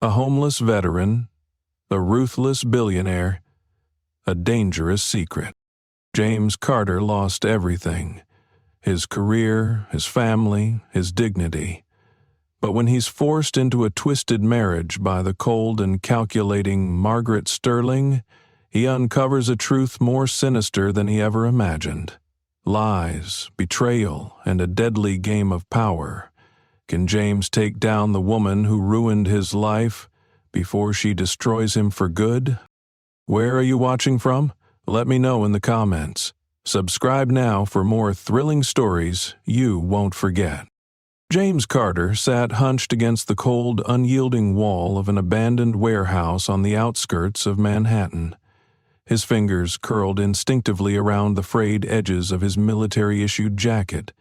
A homeless veteran, a ruthless billionaire, a dangerous secret. James Carter lost everything: his career, his family, his dignity. But when he's forced into a twisted marriage by the cold and calculating Margaret Sterling, he uncovers a truth more sinister than he ever imagined. Lies, betrayal, and a deadly game of power. Can James take down the woman who ruined his life before she destroys him for good? Where are you watching from? Let me know in the comments. Subscribe now for more thrilling stories you won't forget. James Carter sat hunched against the cold, unyielding wall of an abandoned warehouse on the outskirts of Manhattan. His fingers curled instinctively around the frayed edges of his military-issued jacket,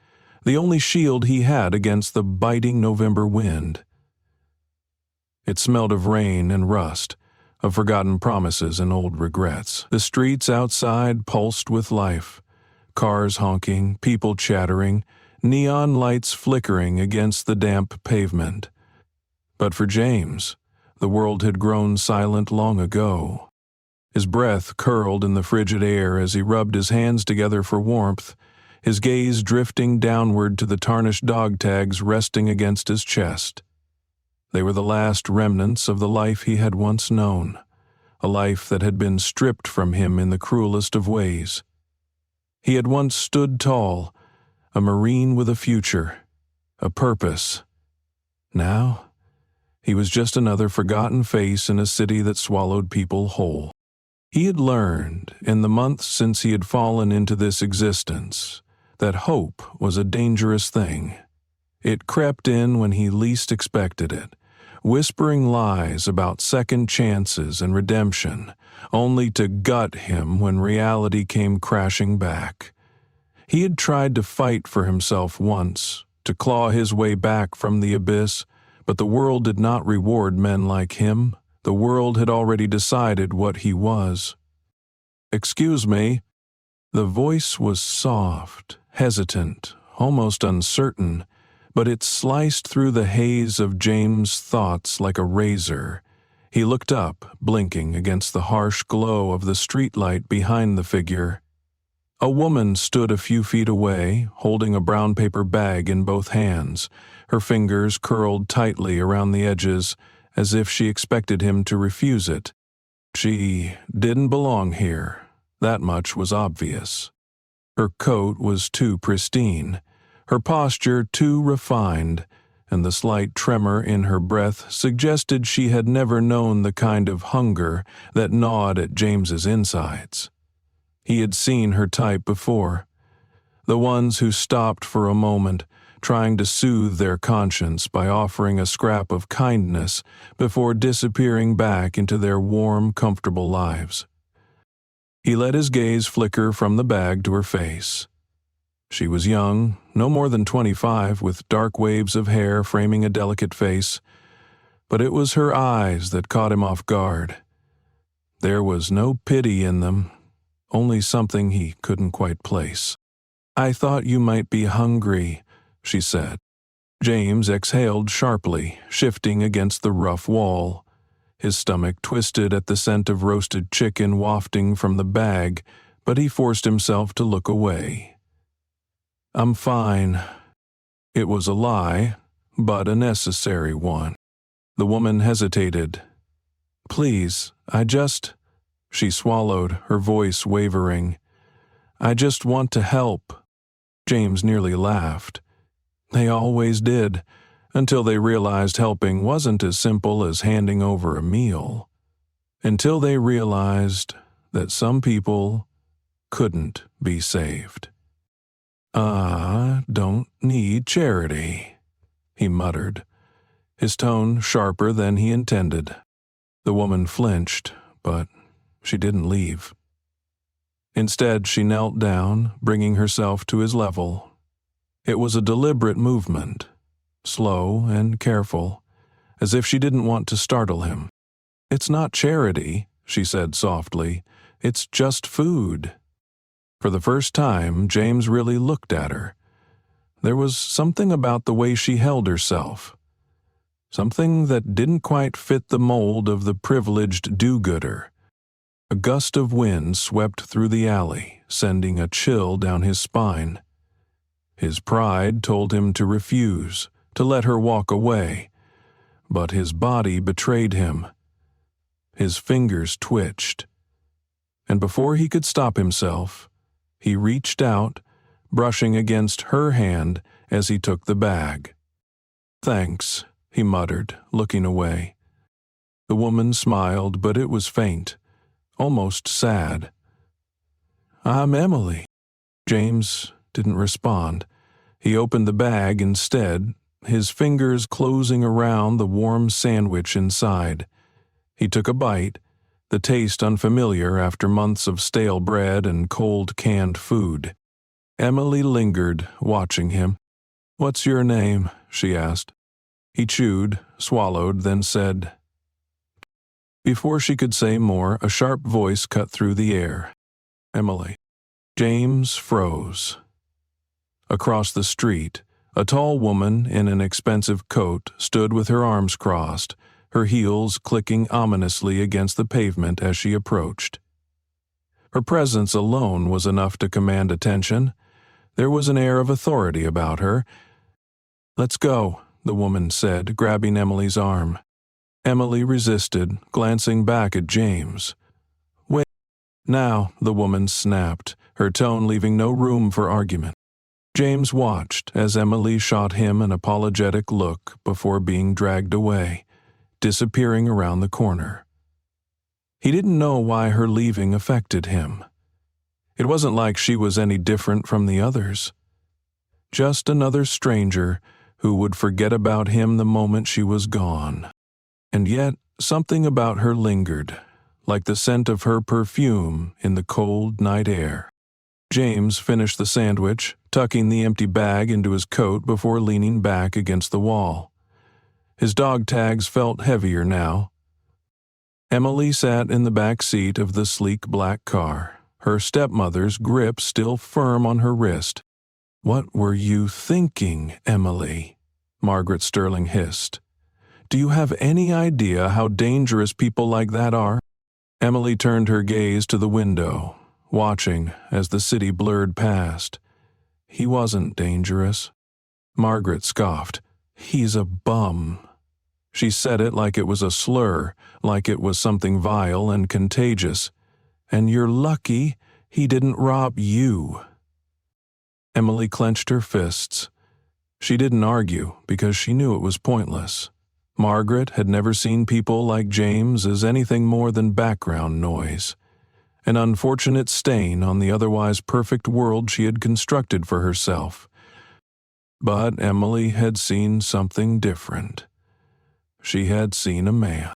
the only shield he had against the biting November wind. It smelled of rain and rust, of forgotten promises and old regrets. The streets outside pulsed with life, cars honking, people chattering, neon lights flickering against the damp pavement. But for James, the world had grown silent long ago. His breath curled in the frigid air as he rubbed his hands together for warmth, his gaze drifting downward to the tarnished dog tags resting against his chest. They were the last remnants of the life he had once known, a life that had been stripped from him in the cruelest of ways. He had once stood tall, a Marine with a future, a purpose. Now, he was just another forgotten face in a city that swallowed people whole. He had learned, in the months since he had fallen into this existence, that hope was a dangerous thing. It crept in when he least expected it, whispering lies about second chances and redemption, only to gut him when reality came crashing back. He had tried to fight for himself once, to claw his way back from the abyss, but the world did not reward men like him. The world had already decided what he was. "Excuse me." The voice was soft, hesitant, almost uncertain, but it sliced through the haze of James' thoughts like a razor. He looked up, blinking against the harsh glow of the streetlight behind the figure. A woman stood a few feet away, holding a brown paper bag in both hands, her fingers curled tightly around the edges, as if she expected him to refuse it. She didn't belong here. That much was obvious. Her coat was too pristine, her posture too refined, and the slight tremor in her breath suggested she had never known the kind of hunger that gnawed at James's insides. He had seen her type before, the ones who stopped for a moment, trying to soothe their conscience by offering a scrap of kindness before disappearing back into their warm, comfortable lives. He let his gaze flicker from the bag to her face. She was young, no more than 25, with dark waves of hair framing a delicate face, but it was her eyes that caught him off guard. There was no pity in them, only something he couldn't quite place. "I thought you might be hungry," she said. James exhaled sharply, shifting against the rough wall. His stomach twisted at the scent of roasted chicken wafting from the bag, but he forced himself to look away. "I'm fine." It was a lie, but a necessary one. The woman hesitated. "Please, She swallowed, her voice wavering. "I just want to help." James nearly laughed. They always did, until they realized helping wasn't as simple as handing over a meal. Until they realized that some people couldn't be saved. "I don't need charity," he muttered, his tone sharper than he intended. The woman flinched, but she didn't leave. Instead, she knelt down, bringing herself to his level. It was a deliberate movement, slow and careful, as if she didn't want to startle him. "It's not charity," she said softly. "It's just food." For the first time, James really looked at her. There was something about the way she held herself. something that didn't quite fit the mold of the privileged do-gooder. A gust of wind swept through the alley, sending a chill down his spine. His pride told him to refuse, to let her walk away, but his body betrayed him. His fingers twitched, and before he could stop himself, he reached out, brushing against her hand as he took the bag. "Thanks," he muttered, looking away. The woman smiled, but it was faint, almost sad. "I'm Emily." James didn't respond. He opened the bag instead, his fingers closing around the warm sandwich inside. He took a bite, the taste unfamiliar after months of stale bread and cold canned food. Emily lingered, watching him. "What's your name?" she asked. He chewed, swallowed, then said. Before she could say more, a sharp voice cut through the air. "Emily." James froze. Across the street, a tall woman in an expensive coat stood with her arms crossed, her heels clicking ominously against the pavement as she approached. Her presence alone was enough to command attention. There was an air of authority about her. "Let's go," the woman said, grabbing Emily's arm. Emily resisted, glancing back at James. "Wait." "Now," the woman snapped, her tone leaving no room for argument. James watched as Emily shot him an apologetic look before being dragged away, disappearing around the corner. He didn't know why her leaving affected him. It wasn't like she was any different from the others. Just another stranger who would forget about him the moment she was gone. And yet, something about her lingered, like the scent of her perfume in the cold night air. James finished the sandwich, tucking the empty bag into his coat before leaning back against the wall. His dog tags felt heavier now. Emily sat in the back seat of the sleek black car, her stepmother's grip still firm on her wrist. "What were you thinking, Emily?" Margaret Sterling hissed. "Do you have any idea how dangerous people like that are?" Emily turned her gaze to the window, watching as the city blurred past. "He wasn't dangerous." Margaret scoffed. "He's a bum." She said it like it was a slur, like it was something vile and contagious. "And you're lucky he didn't rob you." Emily clenched her fists. She didn't argue because she knew it was pointless. Margaret had never seen people like James as anything more than background noise, an unfortunate stain on the otherwise perfect world she had constructed for herself. But Emily had seen something different. She had seen a man.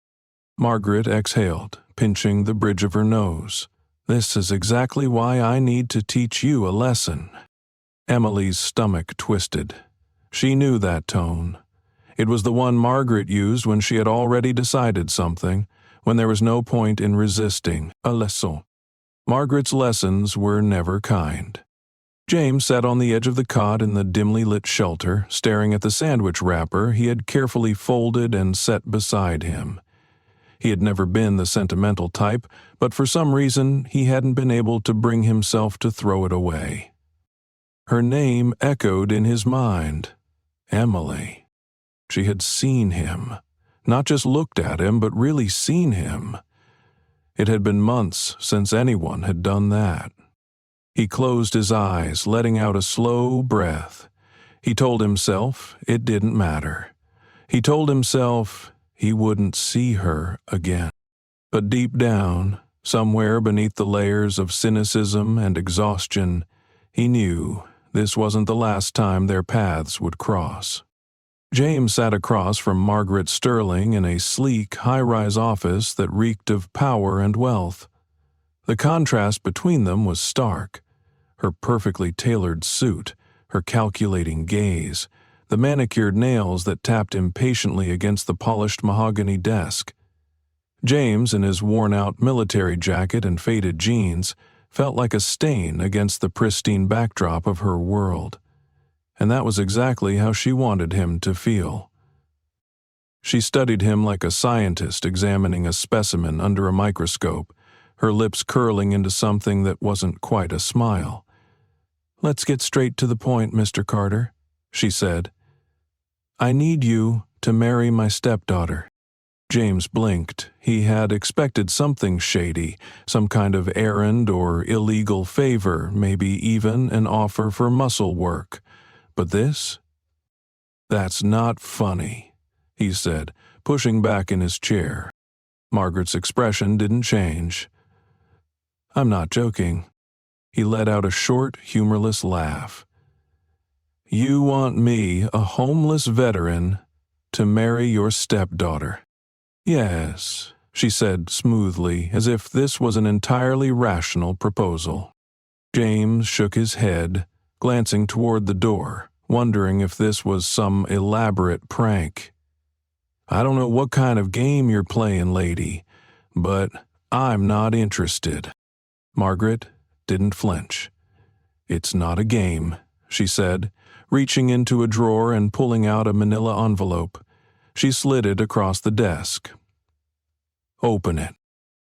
Margaret exhaled, pinching the bridge of her nose. "This is exactly why I need to teach you a lesson." Emily's stomach twisted. She knew that tone. It was the one Margaret used when she had already decided something, when there was no point in resisting. A leçon. Margaret's lessons were never kind. James sat on the edge of the cot in the dimly lit shelter, staring at the sandwich wrapper he had carefully folded and set beside him. He had never been the sentimental type, but for some reason he hadn't been able to bring himself to throw it away. Her name echoed in his mind. Emily. She had seen him. Not just looked at him, but really seen him. It had been months since anyone had done that. He closed his eyes, letting out a slow breath. He told himself it didn't matter. He told himself he wouldn't see her again. But deep down, somewhere beneath the layers of cynicism and exhaustion, he knew this wasn't the last time their paths would cross. James sat across from Margaret Sterling in a sleek, high-rise office that reeked of power and wealth. The contrast between them was stark. Her perfectly tailored suit, her calculating gaze, the manicured nails that tapped impatiently against the polished mahogany desk. James, in his worn-out military jacket and faded jeans, felt like a stain against the pristine backdrop of her world. And that was exactly how she wanted him to feel. She studied him like a scientist examining a specimen under a microscope, her lips curling into something that wasn't quite a smile. "Let's get straight to the point, Mr. Carter," she said. "I need you to marry my stepdaughter." James blinked. He had expected something shady, some kind of errand or illegal favor, maybe even an offer for muscle work. But this? "That's not funny," he said, pushing back in his chair. Margaret's expression didn't change. "I'm not joking." He let out a short, humorless laugh. "You want me, a homeless veteran, to marry your stepdaughter?" "Yes," she said smoothly, as if this was an entirely rational proposal. James shook his head, glancing toward the door, wondering if this was some elaborate prank. "I don't know what kind of game you're playing, lady, but I'm not interested." Margaret didn't flinch. "It's not a game," she said, reaching into a drawer and pulling out a manila envelope. She slid it across the desk. "Open it."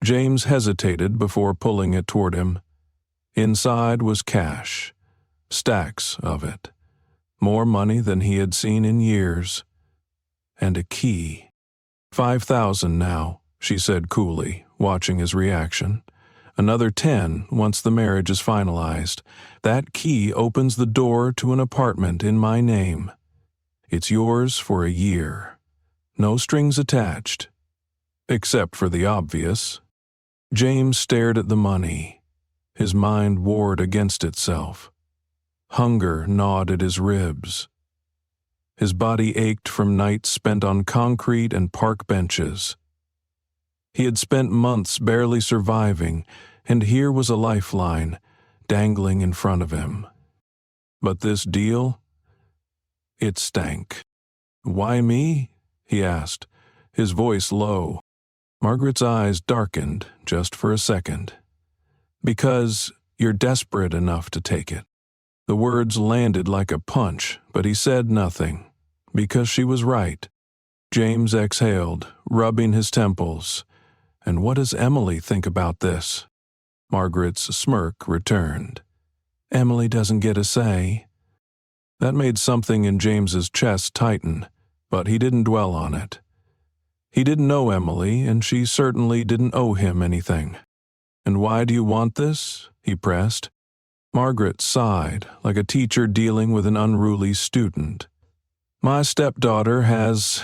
James hesitated before pulling it toward him. Inside was cash, stacks of it, more money than he had seen in years, and a key. 5,000 now, she said coolly, watching his reaction. "Another 10 once the marriage is finalized. That key opens the door to an apartment in my name. It's yours for a year. No strings attached. Except for the obvious." James stared at the money. His mind warred against itself. Hunger gnawed at his ribs. His body ached from nights spent on concrete and park benches. He had spent months barely surviving, and here was a lifeline dangling in front of him. But this deal? It stank. "Why me?" he asked, his voice low. Margaret's eyes darkened just for a second. "Because you're desperate enough to take it." The words landed like a punch, but he said nothing, because she was right. James exhaled, rubbing his temples. "And what does Emily think about this?" Margaret's smirk returned. "Emily doesn't get a say." That made something in James's chest tighten, but he didn't dwell on it. He didn't know Emily, and she certainly didn't owe him anything. "And why do you want this?" he pressed. Margaret sighed, like a teacher dealing with an unruly student. "My stepdaughter has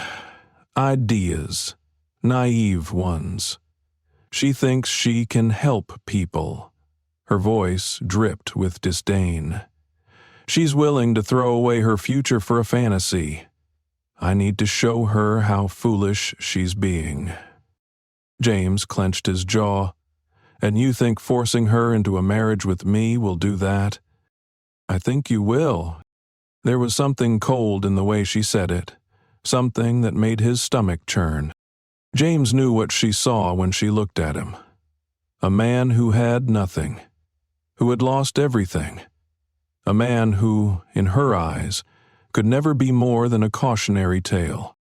ideas, naive ones. She thinks she can help people." Her voice dripped with disdain. "She's willing to throw away her future for a fantasy. I need to show her how foolish she's being." James clenched his jaw. "And you think forcing her into a marriage with me will do that?" "I think you will." There was something cold in the way she said it, something that made his stomach churn. James knew what she saw when she looked at him. A man who had nothing, who had lost everything. A man who, in her eyes, could never be more than a cautionary tale.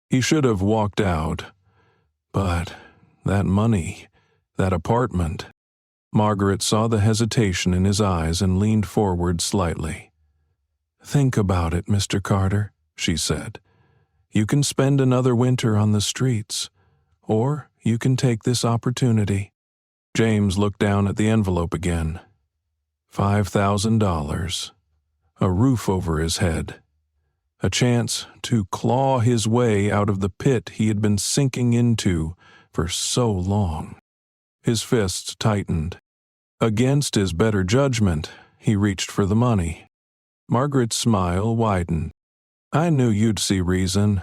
He should have walked out. But that money, that apartment. Margaret saw the hesitation in his eyes and leaned forward slightly. "Think about it, Mr. Carter," she said. "You can spend another winter on the streets, or you can take this opportunity." James looked down at the envelope again. $5,000. A roof over his head. A chance to claw his way out of the pit he had been sinking into for so long. His fists tightened. Against his better judgment, he reached for the money. Margaret's smile widened. "I knew you'd see reason."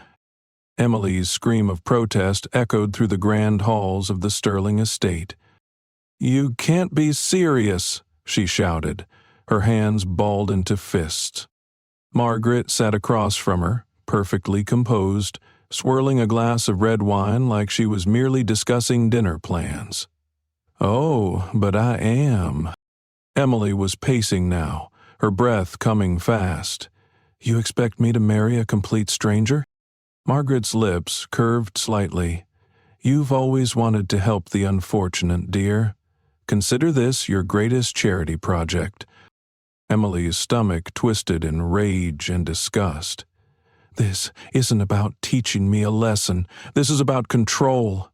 Emily's scream of protest echoed through the grand halls of the Sterling estate. "You can't be serious," she shouted, her hands balled into fists. Margaret sat across from her, perfectly composed, swirling a glass of red wine like she was merely discussing dinner plans. "Oh, but I am." Emily was pacing now, her breath coming fast. "You expect me to marry a complete stranger?" Margaret's lips curved slightly. "You've always wanted to help the unfortunate, dear. Consider this your greatest charity project." Emily's stomach twisted in rage and disgust. "This isn't about teaching me a lesson. This is about control."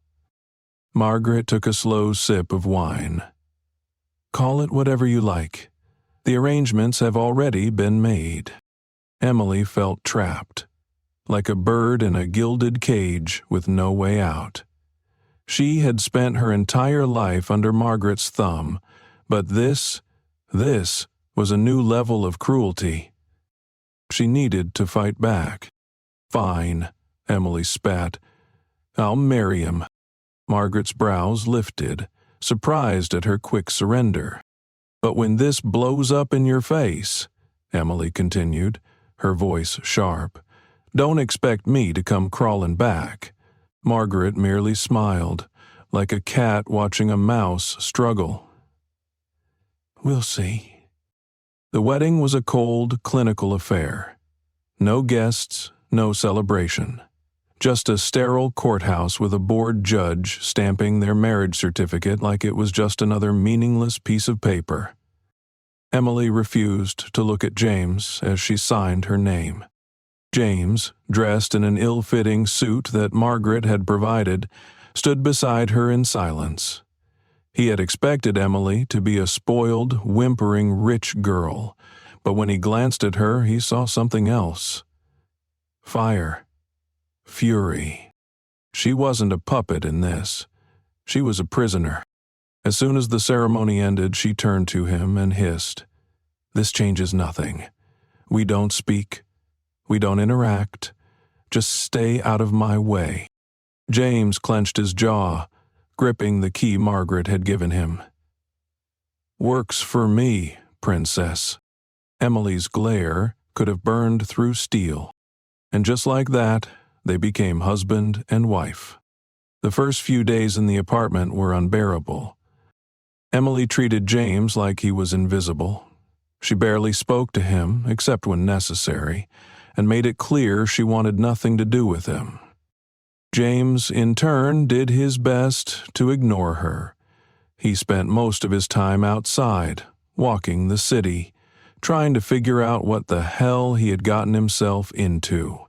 Margaret took a slow sip of wine. "Call it whatever you like. The arrangements have already been made." Emily felt trapped, like a bird in a gilded cage with no way out. She had spent her entire life under Margaret's thumb, but this was a new level of cruelty. She needed to fight back. "Fine," Emily spat. "I'll marry him." Margaret's brows lifted, surprised at her quick surrender. "But when this blows up in your face," Emily continued, her voice sharp, "don't expect me to come crawling back." Margaret merely smiled, like a cat watching a mouse struggle. "We'll see." The wedding was a cold, clinical affair. No guests, no celebration. Just a sterile courthouse with a bored judge stamping their marriage certificate like it was just another meaningless piece of paper. Emily refused to look at James as she signed her name. James, dressed in an ill-fitting suit that Margaret had provided, stood beside her in silence. He had expected Emily to be a spoiled, whimpering rich girl, but when he glanced at her, he saw something else. Fire. Fury. She wasn't a puppet in this. She was a prisoner. As soon as the ceremony ended, she turned to him and hissed, "This changes nothing. We don't speak. We don't interact. Just stay out of my way." James clenched his jaw, gripping the key Margaret had given him. "Works for me, princess." Emily's glare could have burned through steel. And just like that, they became husband and wife. The first few days in the apartment were unbearable. Emily treated James like he was invisible. She barely spoke to him, except when necessary, and made it clear she wanted nothing to do with him. James, in turn, did his best to ignore her. He spent most of his time outside, walking the city, trying to figure out what the hell he had gotten himself into.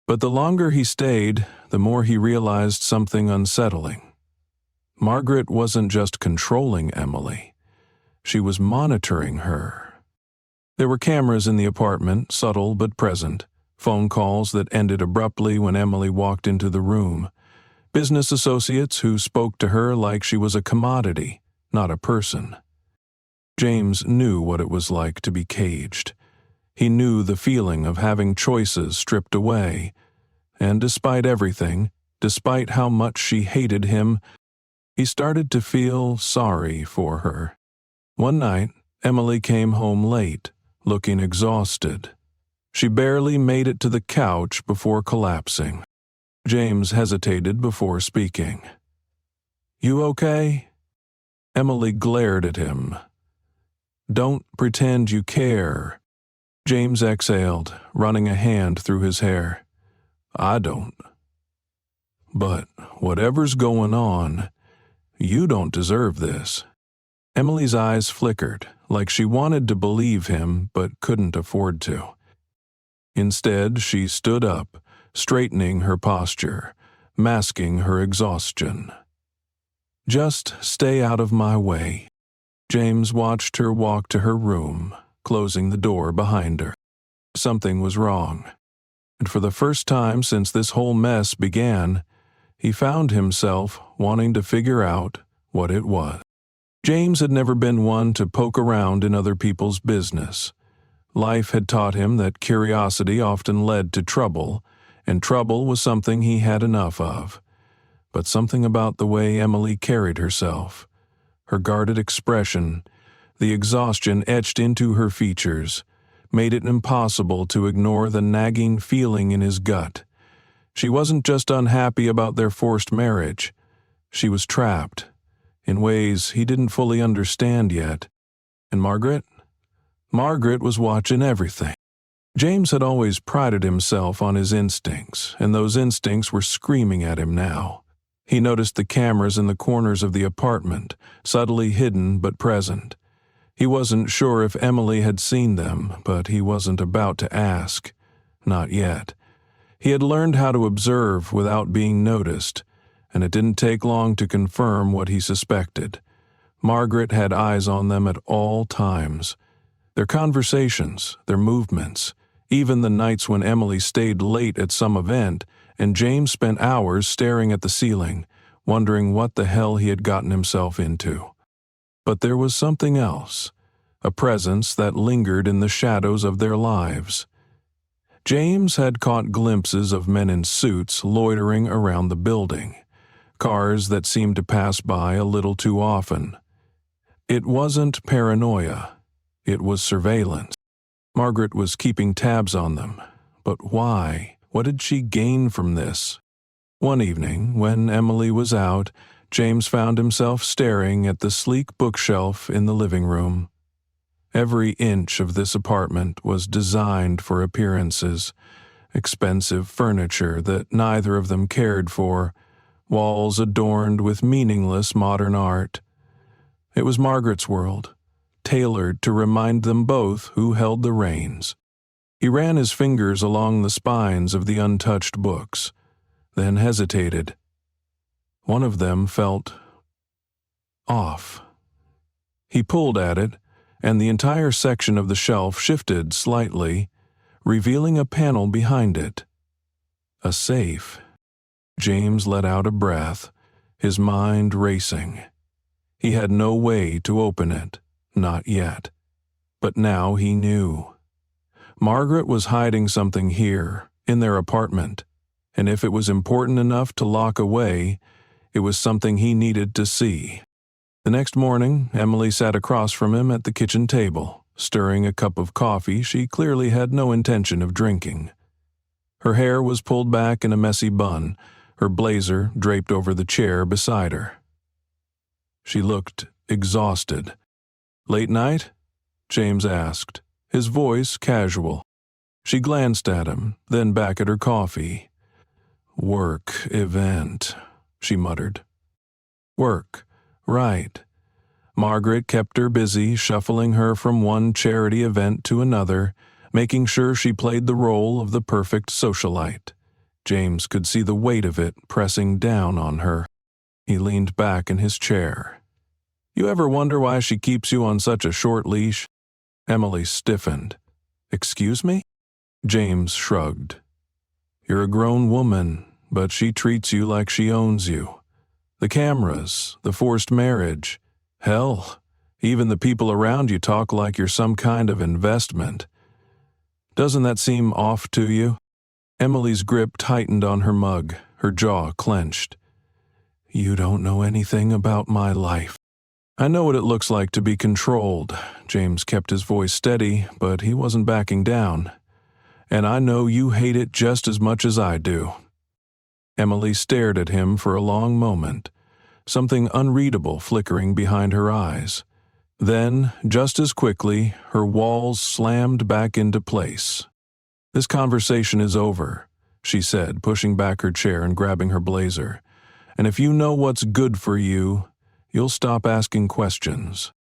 But the longer he stayed, the more he realized something unsettling. Margaret wasn't just controlling Emily. She was monitoring her. There were cameras in the apartment, subtle but present, phone calls that ended abruptly when Emily walked into the room, business associates who spoke to her like she was a commodity, not a person. James knew what it was like to be caged. He knew the feeling of having choices stripped away, and despite everything, despite how much she hated him, he started to feel sorry for her. One night, Emily came home late, looking exhausted. She barely made it to the couch before collapsing. James hesitated before speaking. "You okay?" Emily glared at him. "Don't pretend you care." James exhaled, running a hand through his hair. "I don't. But whatever's going on, you don't deserve this." Emily's eyes flickered, like she wanted to believe him but couldn't afford to. Instead, she stood up, straightening her posture, masking her exhaustion. "Just stay out of my way." James watched her walk to her room, closing the door behind her. Something was wrong, and for the first time since this whole mess began, he found himself wanting to figure out what it was. James had never been one to poke around in other people's business. Life had taught him that curiosity often led to trouble, and trouble was something he had enough of. But something about the way Emily carried herself, her guarded expression, the exhaustion etched into her features, made it impossible to ignore the nagging feeling in his gut. She wasn't just unhappy about their forced marriage. She was trapped, in ways he didn't fully understand yet. And Margaret? Margaret was watching everything. James had always prided himself on his instincts, and those instincts were screaming at him now. He noticed the cameras in the corners of the apartment, subtly hidden but present. He wasn't sure if Emily had seen them, but he wasn't about to ask. Not yet. He had learned how to observe without being noticed, and it didn't take long to confirm what he suspected. Margaret had eyes on them at all times. Their conversations, their movements, even the nights when Emily stayed late at some event, and James spent hours staring at the ceiling, wondering what the hell he had gotten himself into. But there was something else, a presence that lingered in the shadows of their lives. James had caught glimpses of men in suits loitering around the building, cars that seemed to pass by a little too often. It wasn't paranoia, it was surveillance. Margaret was keeping tabs on them, but why? What did she gain from this? One evening, when Emily was out, James found himself staring at the sleek bookshelf in the living room. Every inch of this apartment was designed for appearances, expensive furniture that neither of them cared for, walls adorned with meaningless modern art. It was Margaret's world, tailored to remind them both who held the reins. He ran his fingers along the spines of the untouched books, then hesitated. One of them felt off. He pulled at it, and the entire section of the shelf shifted slightly, revealing a panel behind it. A safe. James let out a breath, his mind racing. He had no way to open it, not yet. But now he knew. Margaret was hiding something here, in their apartment, and if it was important enough to lock away, it was something he needed to see. The next morning, Emily sat across from him at the kitchen table, stirring a cup of coffee she clearly had no intention of drinking. Her hair was pulled back in a messy bun, her blazer draped over the chair beside her. She looked exhausted. "Late night?" James asked, his voice casual. She glanced at him, then back at her coffee. "Work event," she muttered. "Work, right." Margaret kept her busy, shuffling her from one charity event to another, making sure she played the role of the perfect socialite. James could see the weight of it pressing down on her. He leaned back in his chair. "You ever wonder why she keeps you on such a short leash?" Emily stiffened. "Excuse me?" James shrugged. "You're a grown woman, but she treats you like she owns you. The cameras, the forced marriage, hell, even the people around you talk like you're some kind of investment. Doesn't that seem off to you?" Emily's grip tightened on her mug, her jaw clenched. "You don't know anything about my life." "I know what it looks like to be controlled." James kept his voice steady, but he wasn't backing down. "And I know you hate it just as much as I do." Emily stared at him for a long moment, something unreadable flickering behind her eyes. Then, just as quickly, her walls slammed back into place. "This conversation is over," she said, pushing back her chair and grabbing her blazer. "And if you know what's good for you, you'll stop asking questions."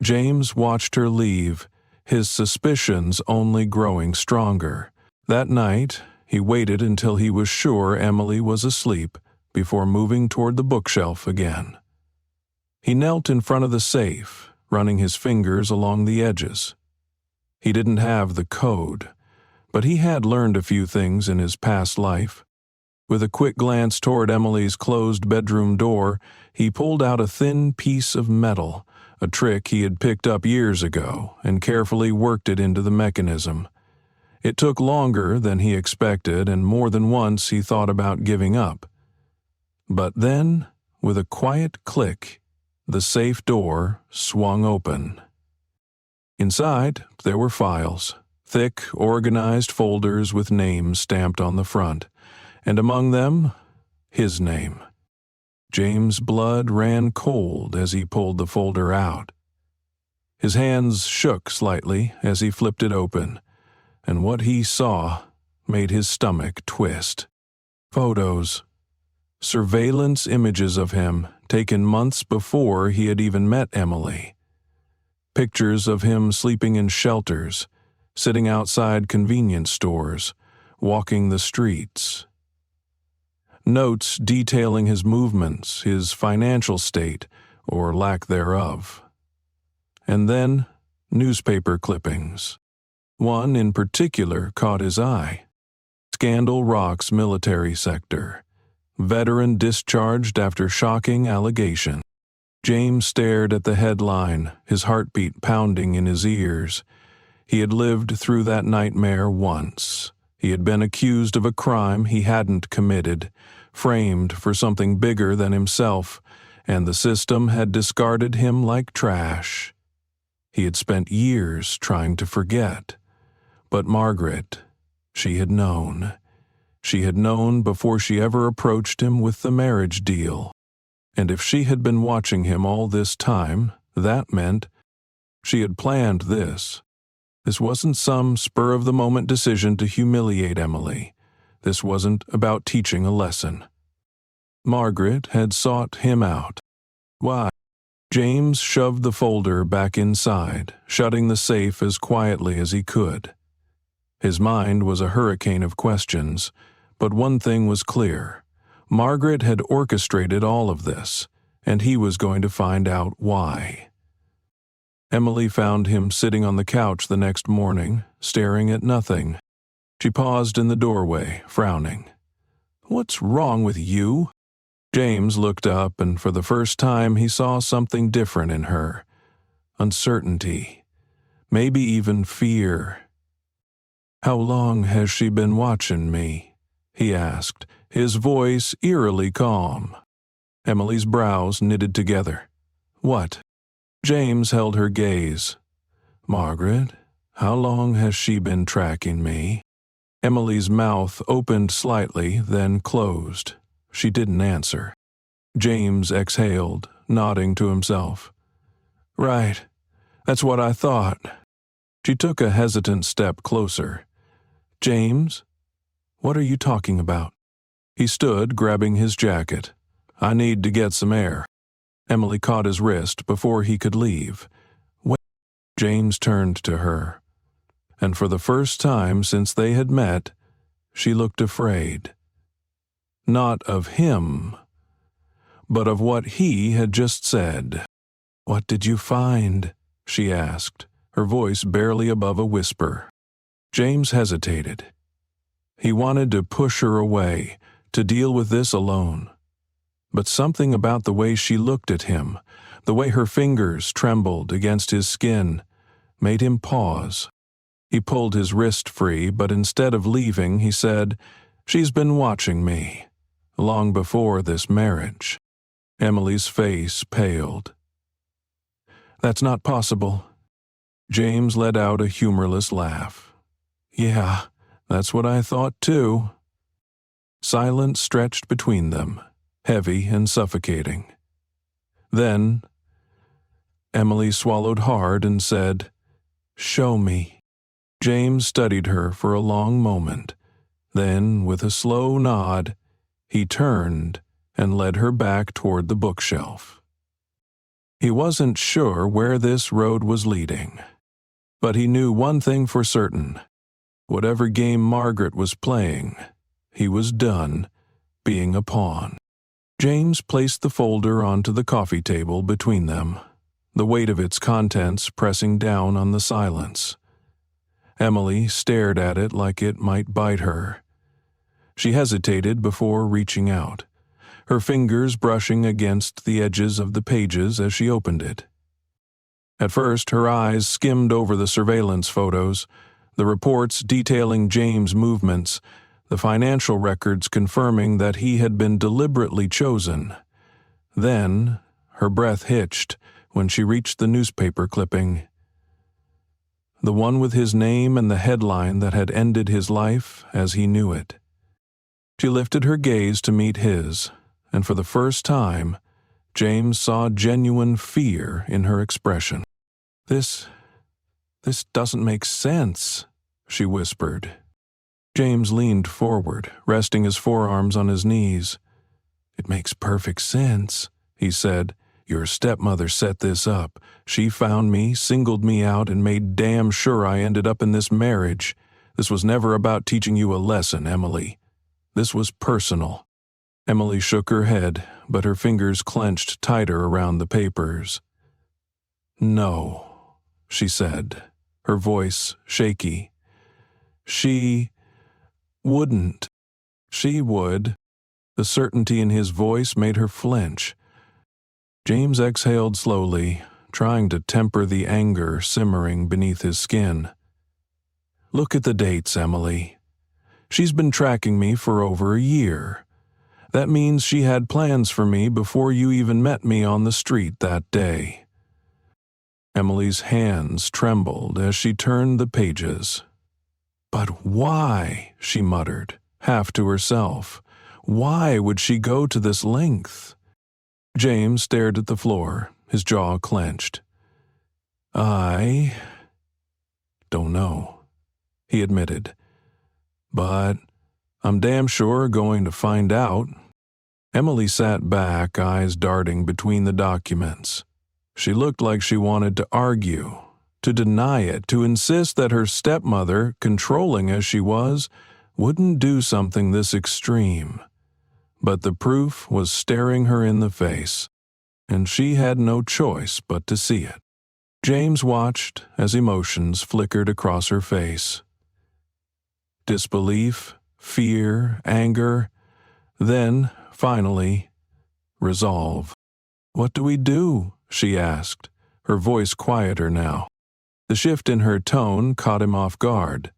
James watched her leave, his suspicions only growing stronger. That night, he waited until he was sure Emily was asleep before moving toward the bookshelf again. He knelt in front of the safe, running his fingers along the edges. He didn't have the code, but he had learned a few things in his past life. With a quick glance toward Emily's closed bedroom door, he pulled out a thin piece of metal, a trick he had picked up years ago, and carefully worked it into the mechanism. It took longer than he expected, and more than once he thought about giving up. But then, with a quiet click, the safe door swung open. Inside, there were files, thick, organized folders with names stamped on the front, and among them, his name. James' blood ran cold as he pulled the folder out. His hands shook slightly as he flipped it open. and what he saw made his stomach twist. Photos. Surveillance images of him taken months before he had even met Emily. Pictures of him sleeping in shelters, sitting outside convenience stores, walking the streets. Notes detailing his movements, his financial state, or lack thereof. And then, newspaper clippings. One in particular caught his eye. Scandal Rock's military sector. Veteran discharged after shocking allegation. James stared at the headline, his heartbeat pounding in his ears. He had lived through that nightmare once. He had been accused of a crime he hadn't committed, framed for something bigger than himself, and the system had discarded him like trash. He had spent years trying to forget. But Margaret, she had known. She had known before she ever approached him with the marriage deal. And if she had been watching him all this time, that meant she had planned this. This wasn't some spur-of-the-moment decision to humiliate Emily. This wasn't about teaching a lesson. Margaret had sought him out. Why? James shoved the folder back inside, shutting the safe as quietly as he could. His mind was a hurricane of questions, but one thing was clear. Margaret had orchestrated all of this, and he was going to find out why. Emily found him sitting on the couch the next morning, staring at nothing. She paused in the doorway, frowning. "What's wrong with you?" James looked up, and for the first time he saw something different in her. Uncertainty. Maybe even fear. "How long has she been watching me?" he asked, his voice eerily calm. Emily's brows knitted together. "What?" James held her gaze. "Margaret, how long has she been tracking me?" Emily's mouth opened slightly, then closed. She didn't answer. James exhaled, nodding to himself. "Right. That's what I thought." She took a hesitant step closer. "James, what are you talking about?" He stood, grabbing his jacket. "I need to get some air." Emily caught his wrist before he could leave. When James turned to her, and for the first time since they had met, she looked afraid. Not of him, but of what he had just said. "What did you find?" she asked, her voice barely above a whisper. James hesitated. He wanted to push her away, to deal with this alone. But something about the way she looked at him, the way her fingers trembled against his skin, made him pause. He pulled his wrist free, but instead of leaving, he said, "She's been watching me, long before this marriage." Emily's face paled. "That's not possible." James let out a humorless laugh. "Yeah, that's what I thought too." Silence stretched between them, heavy and suffocating. Then, Emily swallowed hard and said, "Show me." James studied her for a long moment. Then, with a slow nod, he turned and led her back toward the bookshelf. He wasn't sure where this road was leading, but he knew one thing for certain. Whatever game Margaret was playing, he was done being a pawn. James placed the folder onto the coffee table between them, the weight of its contents pressing down on the silence. Emily stared at it like it might bite her. She hesitated before reaching out, her fingers brushing against the edges of the pages as she opened it. At first, her eyes skimmed over the surveillance photos, the reports detailing James' movements, the financial records confirming that he had been deliberately chosen. Then, her breath hitched when she reached the newspaper clipping. The one with his name and the headline that had ended his life as he knew it. She lifted her gaze to meet his, and for the first time, James saw genuine fear in her expression. This doesn't make sense," she whispered. James leaned forward, resting his forearms on his knees. "It makes perfect sense," he said. "Your stepmother set this up. She found me, singled me out, and made damn sure I ended up in this marriage. This was never about teaching you a lesson, Emily. This was personal." Emily shook her head, but her fingers clenched tighter around the papers. "No," she said, her voice shaky. "She wouldn't." "She would." The certainty in his voice made her flinch. James exhaled slowly, trying to temper the anger simmering beneath his skin. "Look at the dates, Emily. She's been tracking me for over a year. That means she had plans for me before you even met me on the street that day." Emily's hands trembled as she turned the pages. "But why?" she muttered, half to herself. "Why would she go to this length?" James stared at the floor, his jaw clenched. "I don't know," he admitted. "But I'm damn sure going to find out." Emily sat back, eyes darting between the documents. She looked like she wanted to argue, to deny it, to insist that her stepmother, controlling as she was, wouldn't do something this extreme. But the proof was staring her in the face, and she had no choice but to see it. James watched as emotions flickered across her face. Disbelief, fear, anger, then, finally, resolve. "What do we do?" she asked, her voice quieter now. The shift in her tone caught him off guard.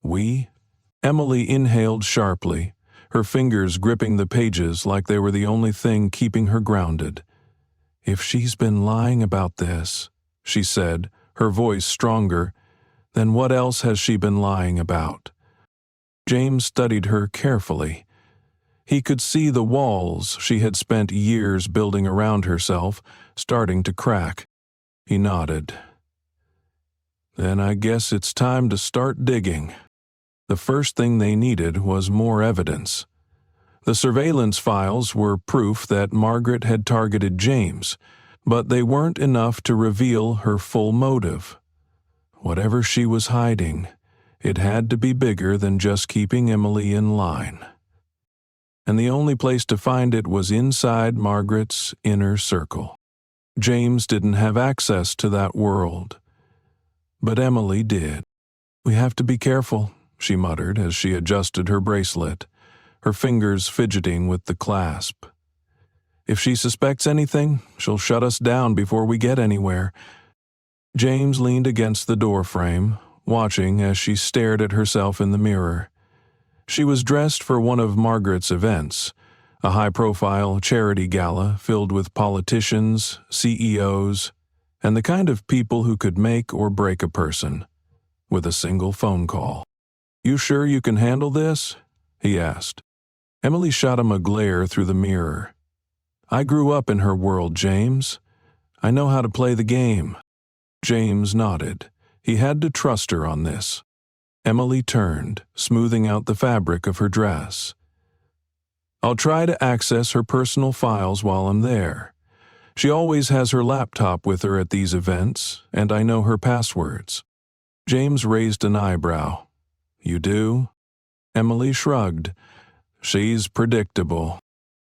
"We?" Emily inhaled sharply, her fingers gripping the pages like they were the only thing keeping her grounded. "If she's been lying about this," she said, her voice stronger, "then what else has she been lying about?" James studied her carefully. He could see the walls she had spent years building around herself starting to crack. He nodded. "Then I guess it's time to start digging." The first thing they needed was more evidence. The surveillance files were proof that Margaret had targeted James, but they weren't enough to reveal her full motive. Whatever she was hiding, it had to be bigger than just keeping Emily in line. And the only place to find it was inside Margaret's inner circle. James didn't have access to that world, but Emily did. "We have to be careful," she muttered as she adjusted her bracelet, her fingers fidgeting with the clasp. "If she suspects anything, she'll shut us down before we get anywhere." James leaned against the doorframe, watching as she stared at herself in the mirror. She was dressed for one of Margaret's events, a high-profile charity gala filled with politicians, CEOs, and the kind of people who could make or break a person with a single phone call. "You sure you can handle this?" he asked. Emily shot him a glare through the mirror. "I grew up in her world, James. I know how to play the game." James nodded. He had to trust her on this. Emily turned, smoothing out the fabric of her dress. "I'll try to access her personal files while I'm there. She always has her laptop with her at these events, and I know her passwords." James raised an eyebrow. "You do?" Emily shrugged. "She's predictable."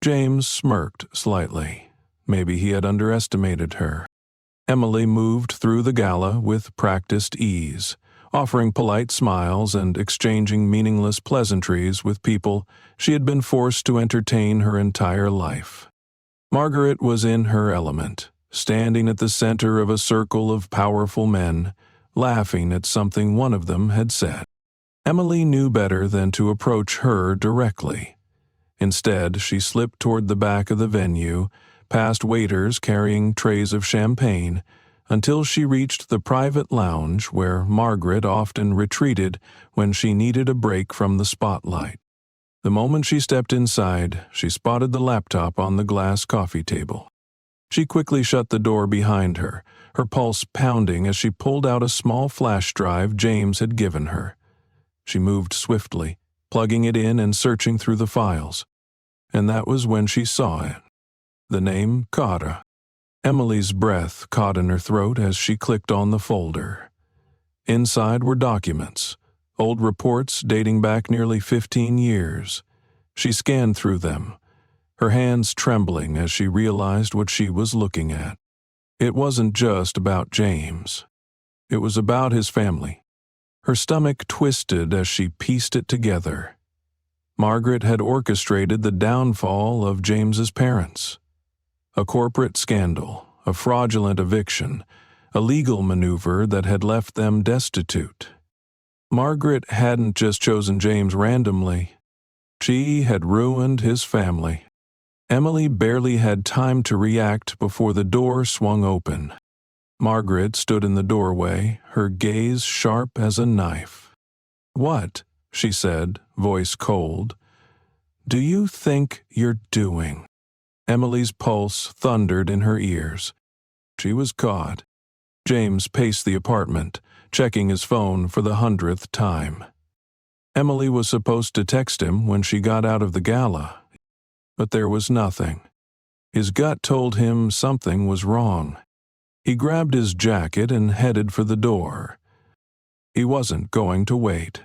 James smirked slightly. Maybe he had underestimated her. Emily moved through the gala with practiced ease, offering polite smiles and exchanging meaningless pleasantries with people she had been forced to entertain her entire life. Margaret was in her element, standing at the center of a circle of powerful men, laughing at something one of them had said. Emily knew better than to approach her directly. Instead, she slipped toward the back of the venue, past waiters carrying trays of champagne, until she reached the private lounge where Margaret often retreated when she needed a break from the spotlight. The moment she stepped inside, she spotted the laptop on the glass coffee table. She quickly shut the door behind her, her pulse pounding as she pulled out a small flash drive James had given her. She moved swiftly, plugging it in and searching through the files. And that was when she saw it. The name Carter. Emily's breath caught in her throat as she clicked on the folder. Inside were documents, old reports dating back nearly 15 years. She scanned through them, her hands trembling as she realized what she was looking at. It wasn't just about James. It was about his family. Her stomach twisted as she pieced it together. Margaret had orchestrated the downfall of James's parents. A corporate scandal, a fraudulent eviction, a legal maneuver that had left them destitute. Margaret hadn't just chosen James randomly. She had ruined his family. Emily barely had time to react before the door swung open. Margaret stood in the doorway, her gaze sharp as a knife. "What?" she said, voice cold. "Do you think you're doing?" Emily's pulse thundered in her ears. She was caught. James paced the apartment, checking his phone for the 100th time. Emily was supposed to text him when she got out of the gala, but there was nothing. His gut told him something was wrong. He grabbed his jacket and headed for the door. He wasn't going to wait.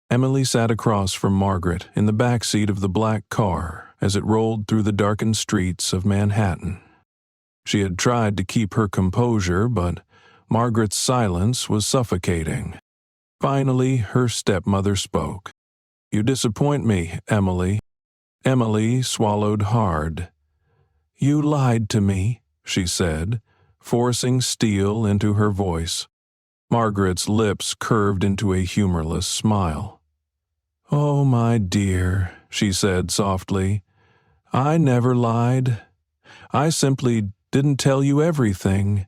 Emily sat across from Margaret in the back seat of the black car as it rolled through the darkened streets of Manhattan. She had tried to keep her composure, but Margaret's silence was suffocating. Finally, her stepmother spoke. "You disappoint me, Emily." Emily swallowed hard. "You lied to me," she said, forcing steel into her voice. Margaret's lips curved into a humorless smile. "Oh, my dear," she said softly, "I never lied. I simply didn't tell you everything."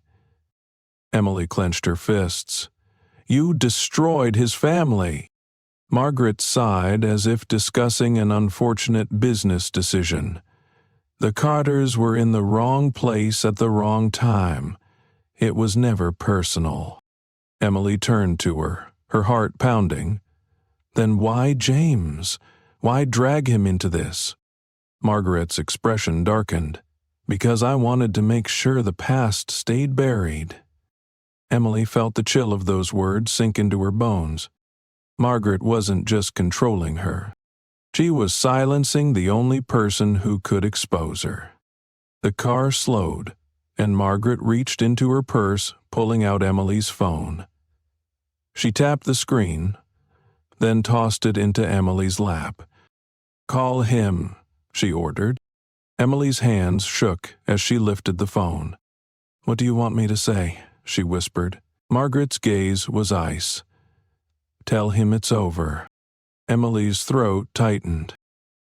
Emily clenched her fists. "You destroyed his family." Margaret sighed as if discussing an unfortunate business decision. The Carters were in the wrong place at the wrong time. It was never personal. Emily turned to her, her heart pounding. "Then why James? Why drag him into this?" Margaret's expression darkened. "Because I wanted to make sure the past stayed buried." Emily felt the chill of those words sink into her bones. Margaret wasn't just controlling her. She was silencing the only person who could expose her. The car slowed, and Margaret reached into her purse, pulling out Emily's phone. She tapped the screen, then tossed it into Emily's lap. "Call him," she ordered. Emily's hands shook as she lifted the phone. "What do you want me to say?" she whispered. Margaret's gaze was ice. "Tell him it's over." Emily's throat tightened.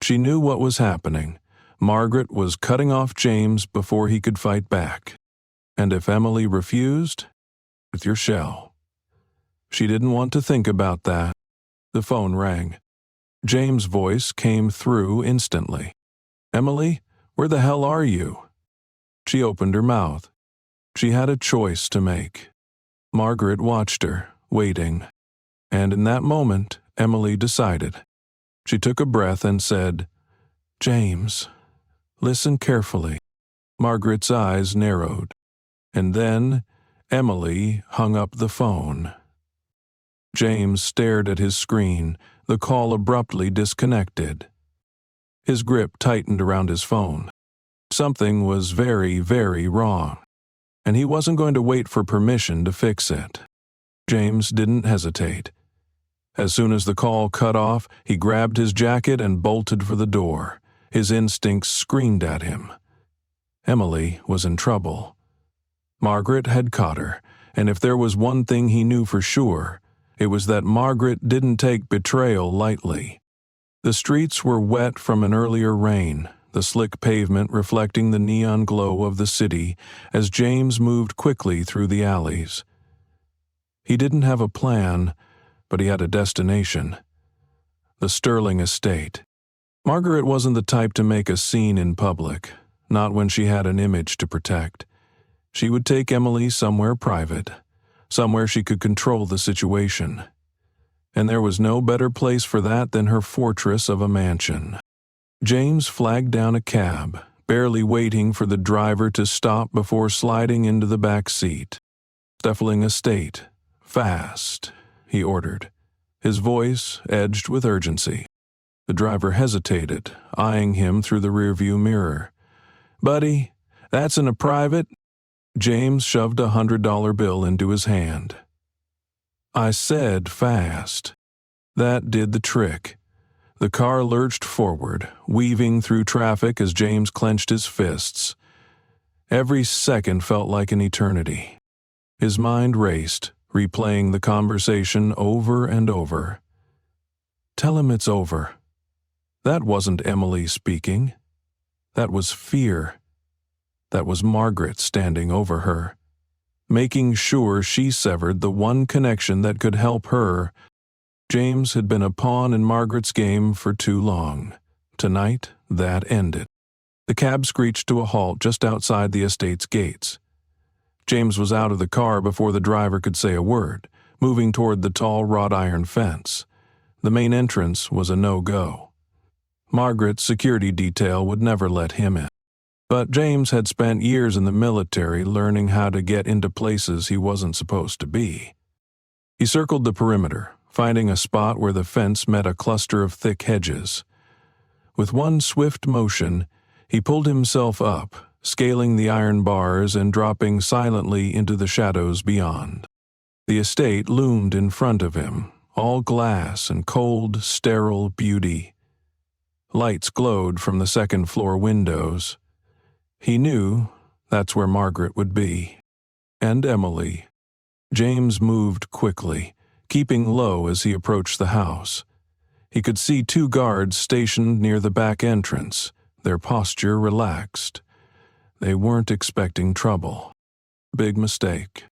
She knew what was happening. Margaret was cutting off James before he could fight back. And if Emily refused, with your shell. She didn't want to think about that. The phone rang. James' voice came through instantly. "Emily, where the hell are you?" She opened her mouth. She had a choice to make. Margaret watched her, waiting. And in that moment, Emily decided. She took a breath and said, "James, listen carefully." Margaret's eyes narrowed. And then Emily hung up the phone. James stared at his screen, the call abruptly disconnected. His grip tightened around his phone. Something was very, very wrong, and he wasn't going to wait for permission to fix it. James didn't hesitate. As soon as the call cut off, he grabbed his jacket and bolted for the door. His instincts screamed at him. Emily was in trouble. Margaret had caught her, and if there was one thing he knew for sure, it was that Margaret didn't take betrayal lightly. The streets were wet from an earlier rain, the slick pavement reflecting the neon glow of the city as James moved quickly through the alleys. He didn't have a plan, but he had a destination. The Sterling estate. Margaret wasn't the type to make a scene in public. not when she had an image to protect. She would take Emily somewhere private, somewhere she could control the situation. And there was no better place for that than her fortress of a mansion. James flagged down a cab, barely waiting for the driver to stop before sliding into the back seat. "Steffling Estate. Fast," he ordered, his voice edged with urgency. The driver hesitated, eyeing him through the rearview mirror. "Buddy, that's in a private?" James shoved a $100 bill into his hand. "I said fast." That did the trick. The car lurched forward, weaving through traffic as James clenched his fists. Every second felt like an eternity. His mind raced, replaying the conversation over and over. "Tell him it's over." That wasn't Emily speaking. That was fear. That was Margaret standing over her, making sure she severed the one connection that could help her. James had been a pawn in Margaret's game for too long. Tonight, that ended. The cab screeched to a halt just outside the estate's gates. James was out of the car before the driver could say a word, moving toward the tall wrought iron fence. The main entrance was a no-go. Margaret's security detail would never let him in. But James had spent years in the military learning how to get into places he wasn't supposed to be. He circled the perimeter, finding a spot where the fence met a cluster of thick hedges. With one swift motion, he pulled himself up, scaling the iron bars and dropping silently into the shadows beyond. The estate loomed in front of him, all glass and cold, sterile beauty. Lights glowed from the second-floor windows. He knew that's where Margaret would be. And Emily. James moved quickly, keeping low as he approached the house. He could see 2 guards stationed near the back entrance, their posture relaxed. They weren't expecting trouble. Big mistake.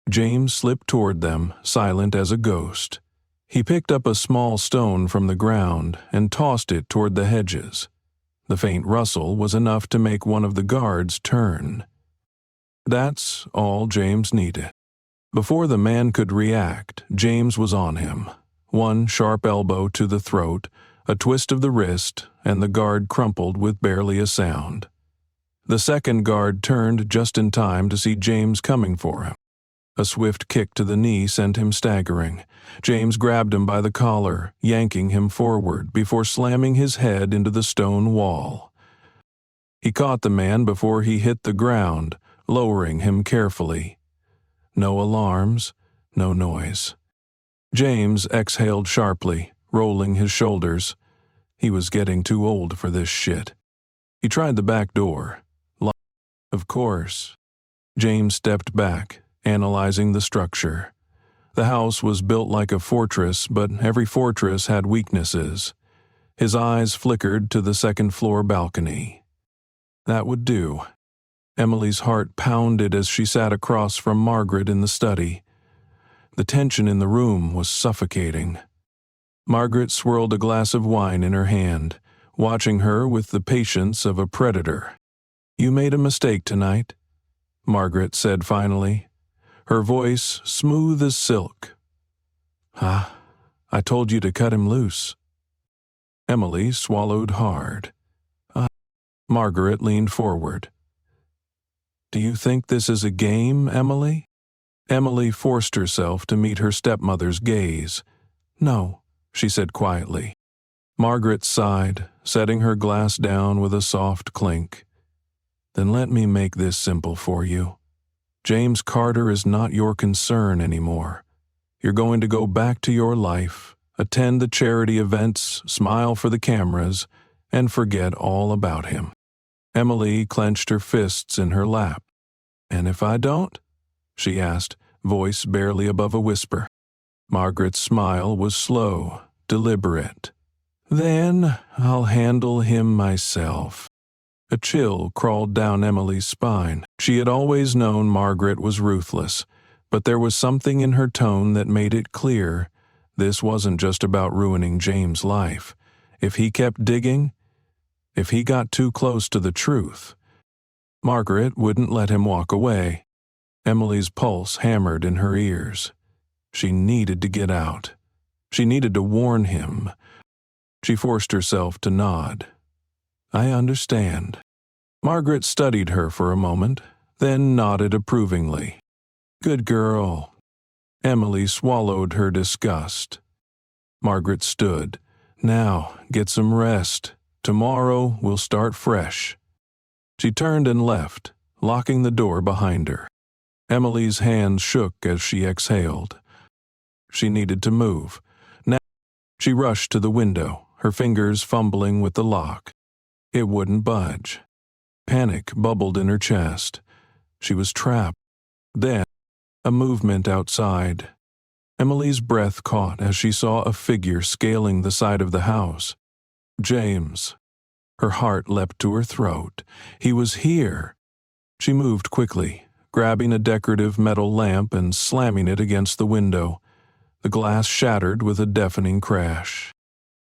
James slipped toward them, silent as a ghost. He picked up a small stone from the ground and tossed it toward the hedges. The faint rustle was enough to make one of the guards turn. That's all James needed. Before the man could react, James was on him. One sharp elbow to the throat, a twist of the wrist, and the guard crumpled with barely a sound. The second guard turned just in time to see James coming for him. A swift kick to the knee sent him staggering. James grabbed him by the collar, yanking him forward before slamming his head into the stone wall. He caught the man before he hit the ground, lowering him carefully. No alarms, no noise. James exhaled sharply, rolling his shoulders. He was getting too old for this shit. He tried the back door. Of course. James stepped back, analyzing the structure. The house was built like a fortress, but every fortress had weaknesses. His eyes flickered to the second-floor balcony. That would do. Emily's heart pounded as she sat across from Margaret in the study. The tension in the room was suffocating. Margaret swirled a glass of wine in her hand, watching her with the patience of a predator. "You made a mistake tonight," Margaret said finally, her voice smooth as silk. "Ah, I told you to cut him loose." Emily swallowed hard. Margaret leaned forward. "Do you think this is a game, Emily?" Emily forced herself to meet her stepmother's gaze. "No," she said quietly. Margaret sighed, setting her glass down with a soft clink. "Then let me make this simple for you. James Carter is not your concern anymore. You're going to go back to your life, attend the charity events, smile for the cameras, and forget all about him." Emily clenched her fists in her lap. "And if I don't?" she asked, voice barely above a whisper. Margaret's smile was slow, deliberate. "Then I'll handle him myself." A chill crawled down Emily's spine. She had always known Margaret was ruthless, but there was something in her tone that made it clear this wasn't just about ruining James' life. If he kept digging, if he got too close to the truth, Margaret wouldn't let him walk away. Emily's pulse hammered in her ears. She needed to get out. She needed to warn him. She forced herself to nod. "I understand." Margaret studied her for a moment, then nodded approvingly. "Good girl." Emily swallowed her disgust. Margaret stood. "Now, get some rest. Tomorrow we'll start fresh." She turned and left, locking the door behind her. Emily's hands shook as she exhaled. She needed to move. Now, she rushed to the window, her fingers fumbling with the lock. It wouldn't budge. Panic bubbled in her chest. She was trapped. Then, a movement outside. Emily's breath caught as she saw a figure scaling the side of the house. James. Her heart leapt to her throat. He was here. She moved quickly, grabbing a decorative metal lamp and slamming it against the window. The glass shattered with a deafening crash.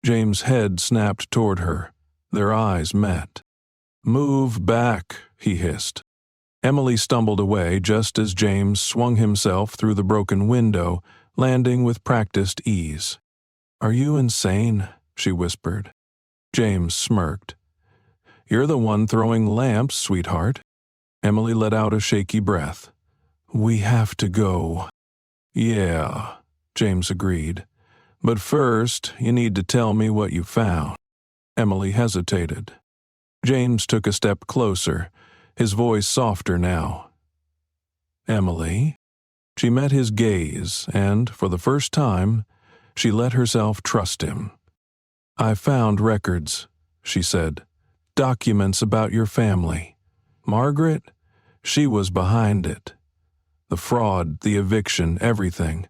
James' head snapped toward her. Their eyes met. "Move back," he hissed. Emily stumbled away just as James swung himself through the broken window, landing with practiced ease. "Are you insane?" she whispered. James smirked. "You're the one throwing lamps, sweetheart." Emily let out a shaky breath. "We have to go." "Yeah," James agreed. "But first, you need to tell me what you found." Emily hesitated. James took a step closer, his voice softer now. "Emily?" She met his gaze, and, for the first time, she let herself trust him. "I found records," she said. "Documents about your family. Margaret? She was behind it. The fraud, the eviction, everything.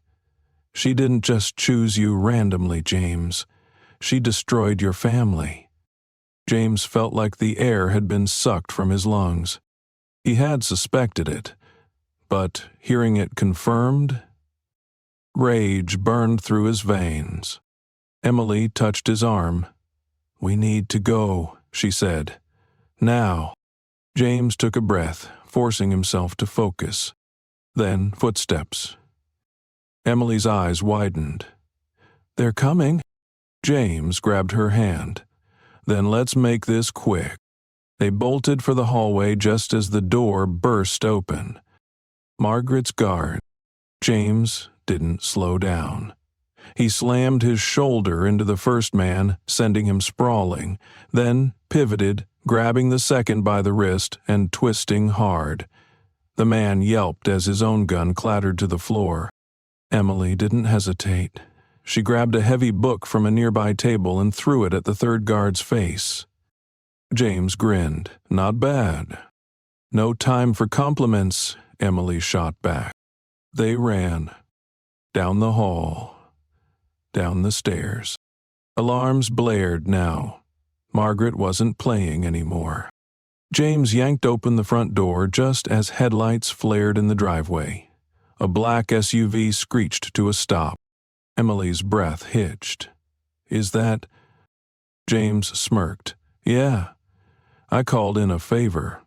She didn't just choose you randomly, James. She destroyed your family." James felt like the air had been sucked from his lungs. He had suspected it, but hearing it confirmed, rage burned through his veins. Emily touched his arm. "We need to go," she said. "Now." James took a breath, forcing himself to focus. Then footsteps. Emily's eyes widened. "They're coming." James grabbed her hand. "Then let's make this quick." They bolted for the hallway just as the door burst open. Margaret's guard. James didn't slow down. He slammed his shoulder into the first man, sending him sprawling, then pivoted, grabbing the second by the wrist and twisting hard. The man yelped as his own gun clattered to the floor. Emily didn't hesitate. She grabbed a heavy book from a nearby table and threw it at the third guard's face. James grinned. "Not bad." "No time for compliments," Emily shot back. They ran. Down the hall. Down the stairs. Alarms blared now. Margaret wasn't playing anymore. James yanked open the front door just as headlights flared in the driveway. A black SUV screeched to a stop. Emily's breath hitched. "Is that—" James smirked. "Yeah. I called in a favor."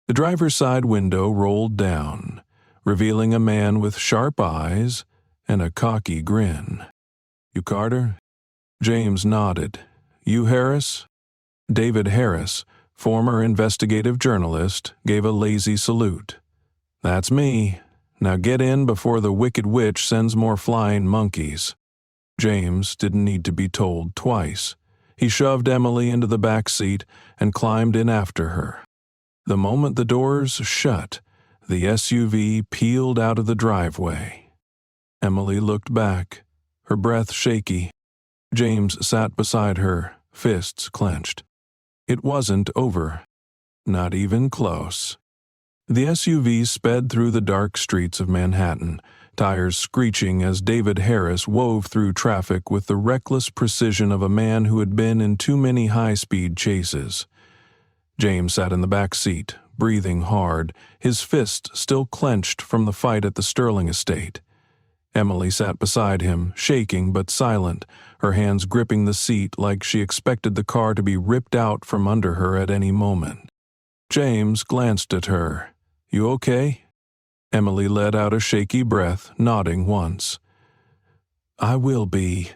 The driver's side window rolled down, revealing a man with sharp eyes and a cocky grin. "You Carter?" James nodded. "You Harris?" David Harris, former investigative journalist, gave a lazy salute. "That's me. Now get in before the Wicked Witch sends more flying monkeys." James didn't need to be told twice. He shoved Emily into the back seat and climbed in after her. The moment the doors shut, the SUV peeled out of the driveway. Emily looked back, her breath shaky. James sat beside her, fists clenched. It wasn't over. Not even close. The SUV sped through the dark streets of Manhattan, tires screeching as David Harris wove through traffic with the reckless precision of a man who had been in too many high-speed chases. James sat in the back seat, breathing hard, his fist still clenched from the fight at the Sterling estate. Emily sat beside him, shaking but silent, her hands gripping the seat like she expected the car to be ripped out from under her at any moment. James glanced at her. "You okay?" Emily let out a shaky breath, nodding once. "I will be,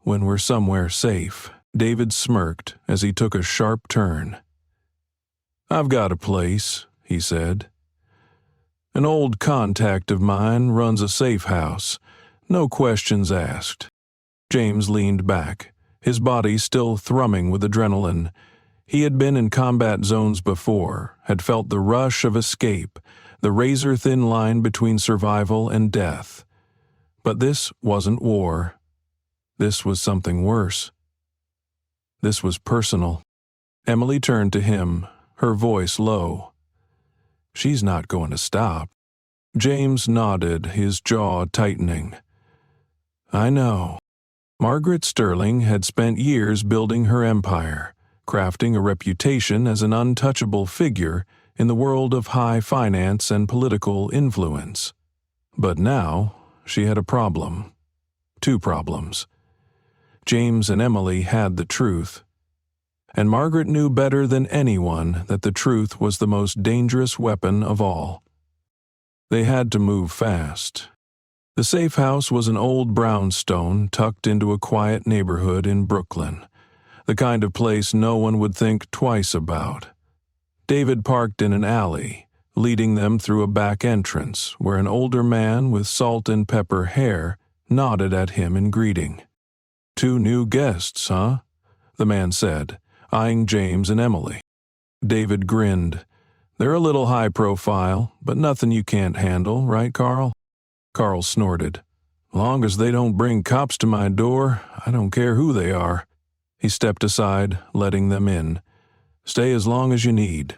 when we're somewhere safe." David smirked as he took a sharp turn. "I've got a place," he said. "An old contact of mine runs a safe house. No questions asked." James leaned back, his body still thrumming with adrenaline. He had been in combat zones before, had felt the rush of escape, the razor-thin line between survival and death. But this wasn't war. This was something worse. This was personal. Emily turned to him, her voice low. "She's not going to stop." James nodded, his jaw tightening. "I know." Margaret Sterling had spent years building her empire, crafting a reputation as an untouchable figure in the world of high finance and political influence. But now, she had a problem. Two problems. James and Emily had the truth. And Margaret knew better than anyone that the truth was the most dangerous weapon of all. They had to move fast. The safe house was an old brownstone tucked into a quiet neighborhood in Brooklyn, the kind of place no one would think twice about. David parked in an alley, leading them through a back entrance where an older man with salt and pepper hair nodded at him in greeting. "Two new guests, huh?" the man said, eyeing James and Emily. David grinned. "They're a little high profile, but nothing you can't handle, right, Carl?" Carl snorted. "Long as they don't bring cops to my door, I don't care who they are." He stepped aside, letting them in. "Stay as long as you need."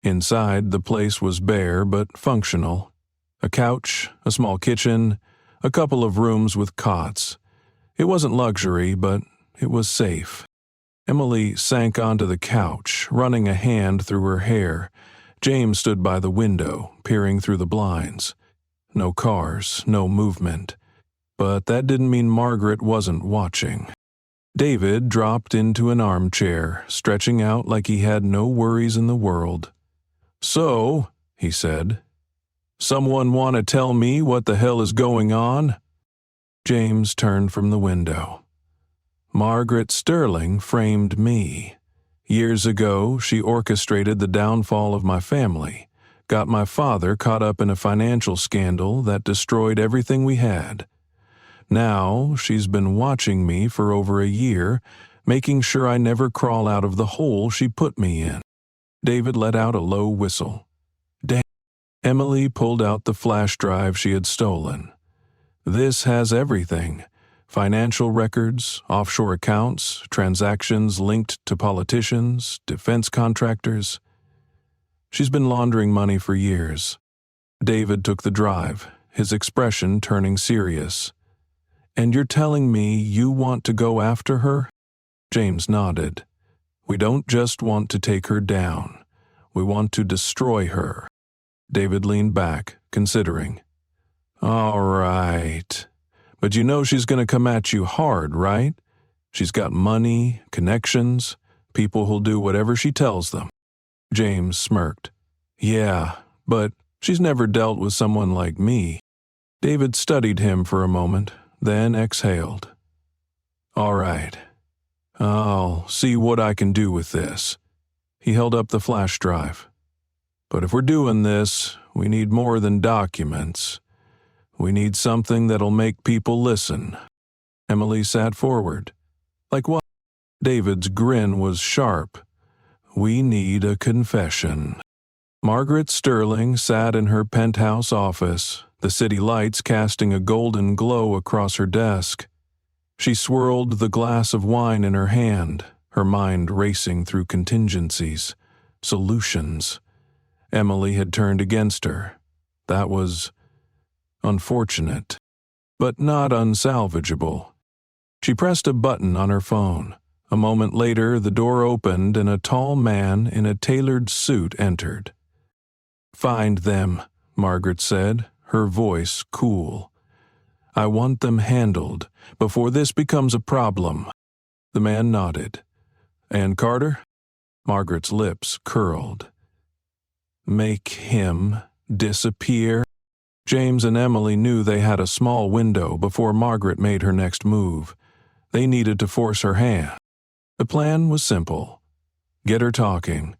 Inside, the place was bare but functional. A couch, a small kitchen, a couple of rooms with cots. It wasn't luxury, but it was safe. Emily sank onto the couch, running a hand through her hair. James stood by the window, peering through the blinds. No cars, no movement. But that didn't mean Margaret wasn't watching. David dropped into an armchair, stretching out like he had no worries in the world. "So," he said, "someone want to tell me what the hell is going on?" James turned from the window. "Margaret Sterling framed me. Years ago, she orchestrated the downfall of my family, got my father caught up in a financial scandal that destroyed everything we had. Now, she's been watching me for over a year, making sure I never crawl out of the hole she put me in." David let out a low whistle. "Damn." Emily pulled out the flash drive she had stolen. "This has everything. Financial records, offshore accounts, transactions linked to politicians, defense contractors. She's been laundering money for years." David took the drive, his expression turning serious. "And you're telling me you want to go after her?" James nodded. "We don't just want to take her down. We want to destroy her." David leaned back, considering. "All right. But you know she's going to come at you hard, right? She's got money, connections, people who'll do whatever she tells them." James smirked. "Yeah, but she's never dealt with someone like me." David studied him for a moment, then exhaled. "All right. I'll see what I can do with this." He held up the flash drive. "But if we're doing this, we need more than documents. We need something that'll make people listen." Emily sat forward. "Like what?" David's grin was sharp. "We need a confession." Margaret Sterling sat in her penthouse office, the city lights casting a golden glow across her desk. She swirled the glass of wine in her hand, her mind racing through contingencies, solutions. Emily had turned against her. That was unfortunate, but not unsalvageable. She pressed a button on her phone. A moment later, the door opened and a tall man in a tailored suit entered. "Find them," Margaret said, her voice cool. "I want them handled before this becomes a problem." The man nodded. "And Carter?" Margaret's lips curled. Make him disappear? James and Emily knew they had a small window before Margaret made her next move. They needed to force her hand. The plan was simple. Get her talking.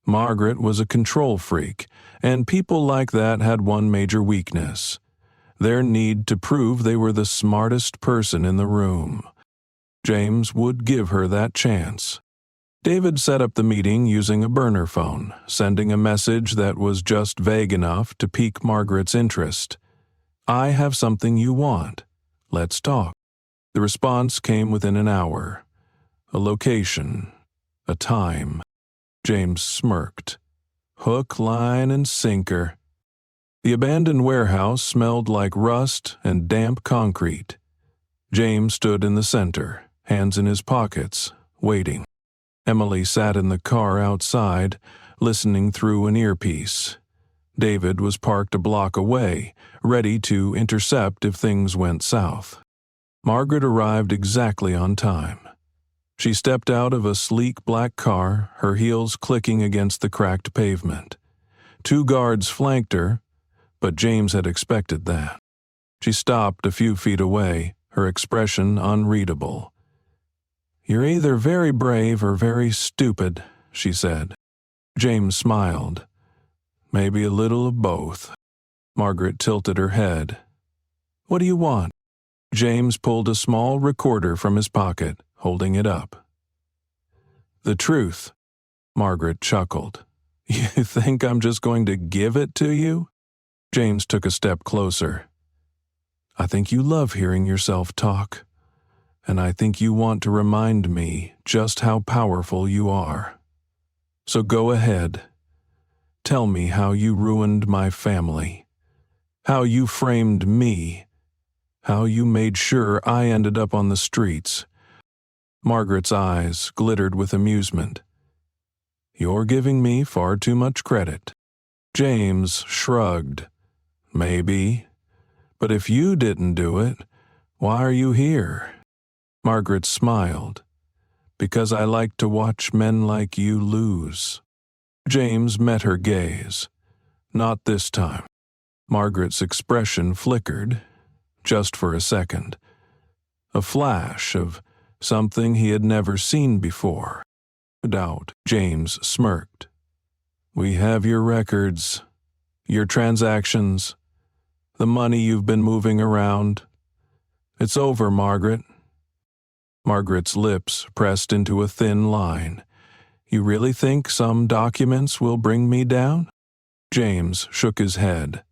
Margaret was a control freak, and people like that had one major weakness: their need to prove they were the smartest person in the room. James would give her that chance. David set up the meeting using a burner phone, sending a message that was just vague enough to pique Margaret's interest. "I have something you want. Let's talk." The response came within an hour. A location, a time. James smirked. Hook, line, and sinker. The abandoned warehouse smelled like rust and damp concrete. James stood in the center, hands in his pockets, waiting. Emily sat in the car outside, listening through an earpiece. David was parked a block away, ready to intercept if things went south. Margaret arrived exactly on time. She stepped out of a sleek black car, her heels clicking against the cracked pavement. 2 guards flanked her, but James had expected that. She stopped a few feet away, her expression unreadable. "You're either very brave or very stupid," she said. James smiled. "Maybe a little of both." Margaret tilted her head. "What do you want?" James pulled a small recorder from his pocket, holding it up. "The truth." Margaret chuckled. "You think I'm just going to give it to you?" James took a step closer. "I think you love hearing yourself talk, and I think you want to remind me just how powerful you are. So go ahead. Tell me how you ruined my family, how you framed me, how you made sure I ended up on the streets." Margaret's eyes glittered with amusement. "You're giving me far too much credit." James shrugged. "Maybe. But if you didn't do it, why are you here?" Margaret smiled. "Because I like to watch men like you lose." James met her gaze. Not this time. Margaret's expression flickered, just for a second. A flash of something he had never seen before. Doubt. James smirked. "We have your records, your transactions, the money you've been moving around. It's over, Margaret." Margaret's lips pressed into a thin line. "You really think some documents will bring me down?" James shook his head.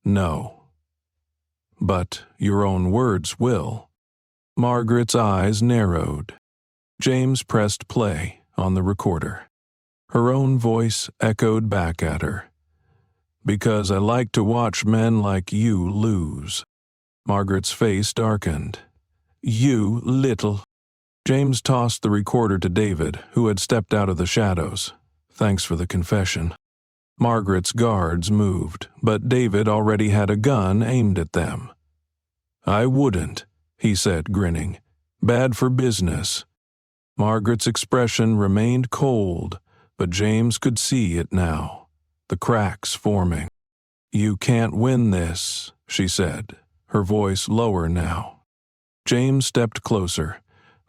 "No. But your own words will." Margaret's eyes narrowed. James pressed play on the recorder. Her own voice echoed back at her. "Because I like to watch men like you lose." Margaret's face darkened. "You little..." James tossed the recorder to David, who had stepped out of the shadows. "Thanks for the confession." Margaret's guards moved, but David already had a gun aimed at them. "I wouldn't," he said, grinning. "Bad for business." Margaret's expression remained cold, but James could see it now, the cracks forming. "You can't win this," she said, her voice lower now. James stepped closer.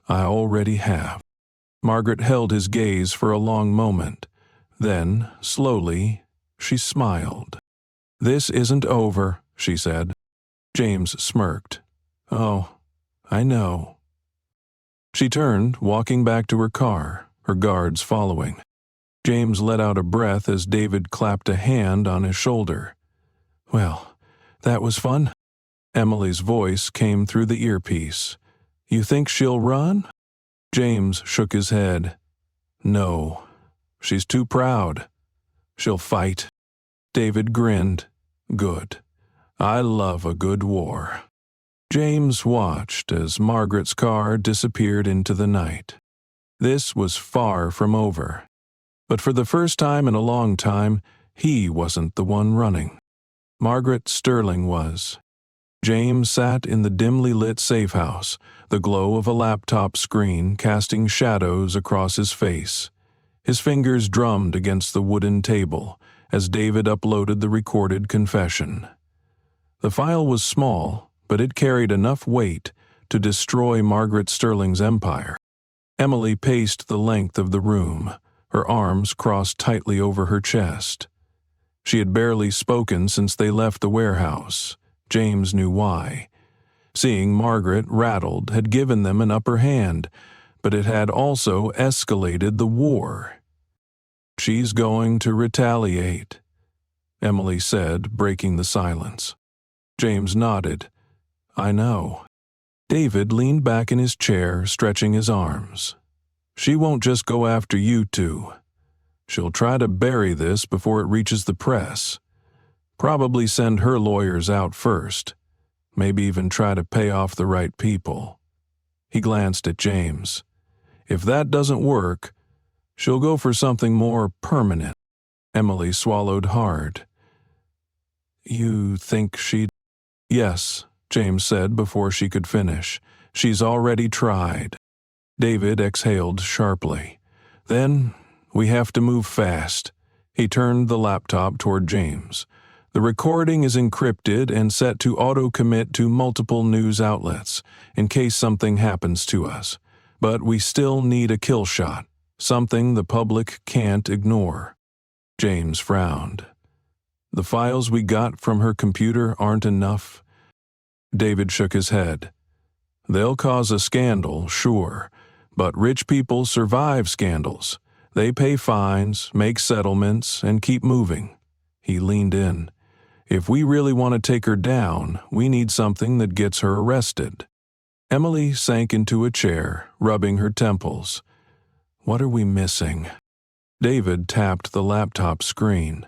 "I already have." Margaret held his gaze for a long moment. Then, slowly, she smiled. "This isn't over," she said. James smirked. "Oh, I know." She turned, walking back to her car, her guards following. James let out a breath as David clapped a hand on his shoulder. "Well, that was fun." Emily's voice came through the earpiece. "You think she'll run?" James shook his head. "No. She's too proud. She'll fight." David grinned. "Good. I love a good war." James watched as Margaret's car disappeared into the night. This was far from over. But for the first time in a long time, he wasn't the one running. Margaret Sterling was. James sat in the dimly lit safe house, the glow of a laptop screen casting shadows across his face. His fingers drummed against the wooden table as David uploaded the recorded confession. The file was small, but it carried enough weight to destroy Margaret Sterling's empire. Emily paced the length of the room, her arms crossed tightly over her chest. She had barely spoken since they left the warehouse. James knew why. Seeing Margaret rattled had given them an upper hand, but it had also escalated the war. "She's going to retaliate," Emily said, breaking the silence. James nodded. "I know." David leaned back in his chair, stretching his arms. "She won't just go after you two. She'll try to bury this before it reaches the press. Probably send her lawyers out first. Maybe even try to pay off the right people." He glanced at James. "If that doesn't work, she'll go for something more permanent." Emily swallowed hard. "You think she'd—" "Yes," James said before she could finish. "She's already tried." David exhaled sharply. "Then we have to move fast." He turned the laptop toward James. "The recording is encrypted and set to auto-commit to multiple news outlets in case something happens to us. But we still need a kill shot, something the public can't ignore." James frowned. "The files we got from her computer aren't enough?" David shook his head. "They'll cause a scandal, sure, but rich people survive scandals. They pay fines, make settlements, and keep moving." He leaned in. "If we really want to take her down, we need something that gets her arrested." Emily sank into a chair, rubbing her temples. "What are we missing?" David tapped the laptop screen.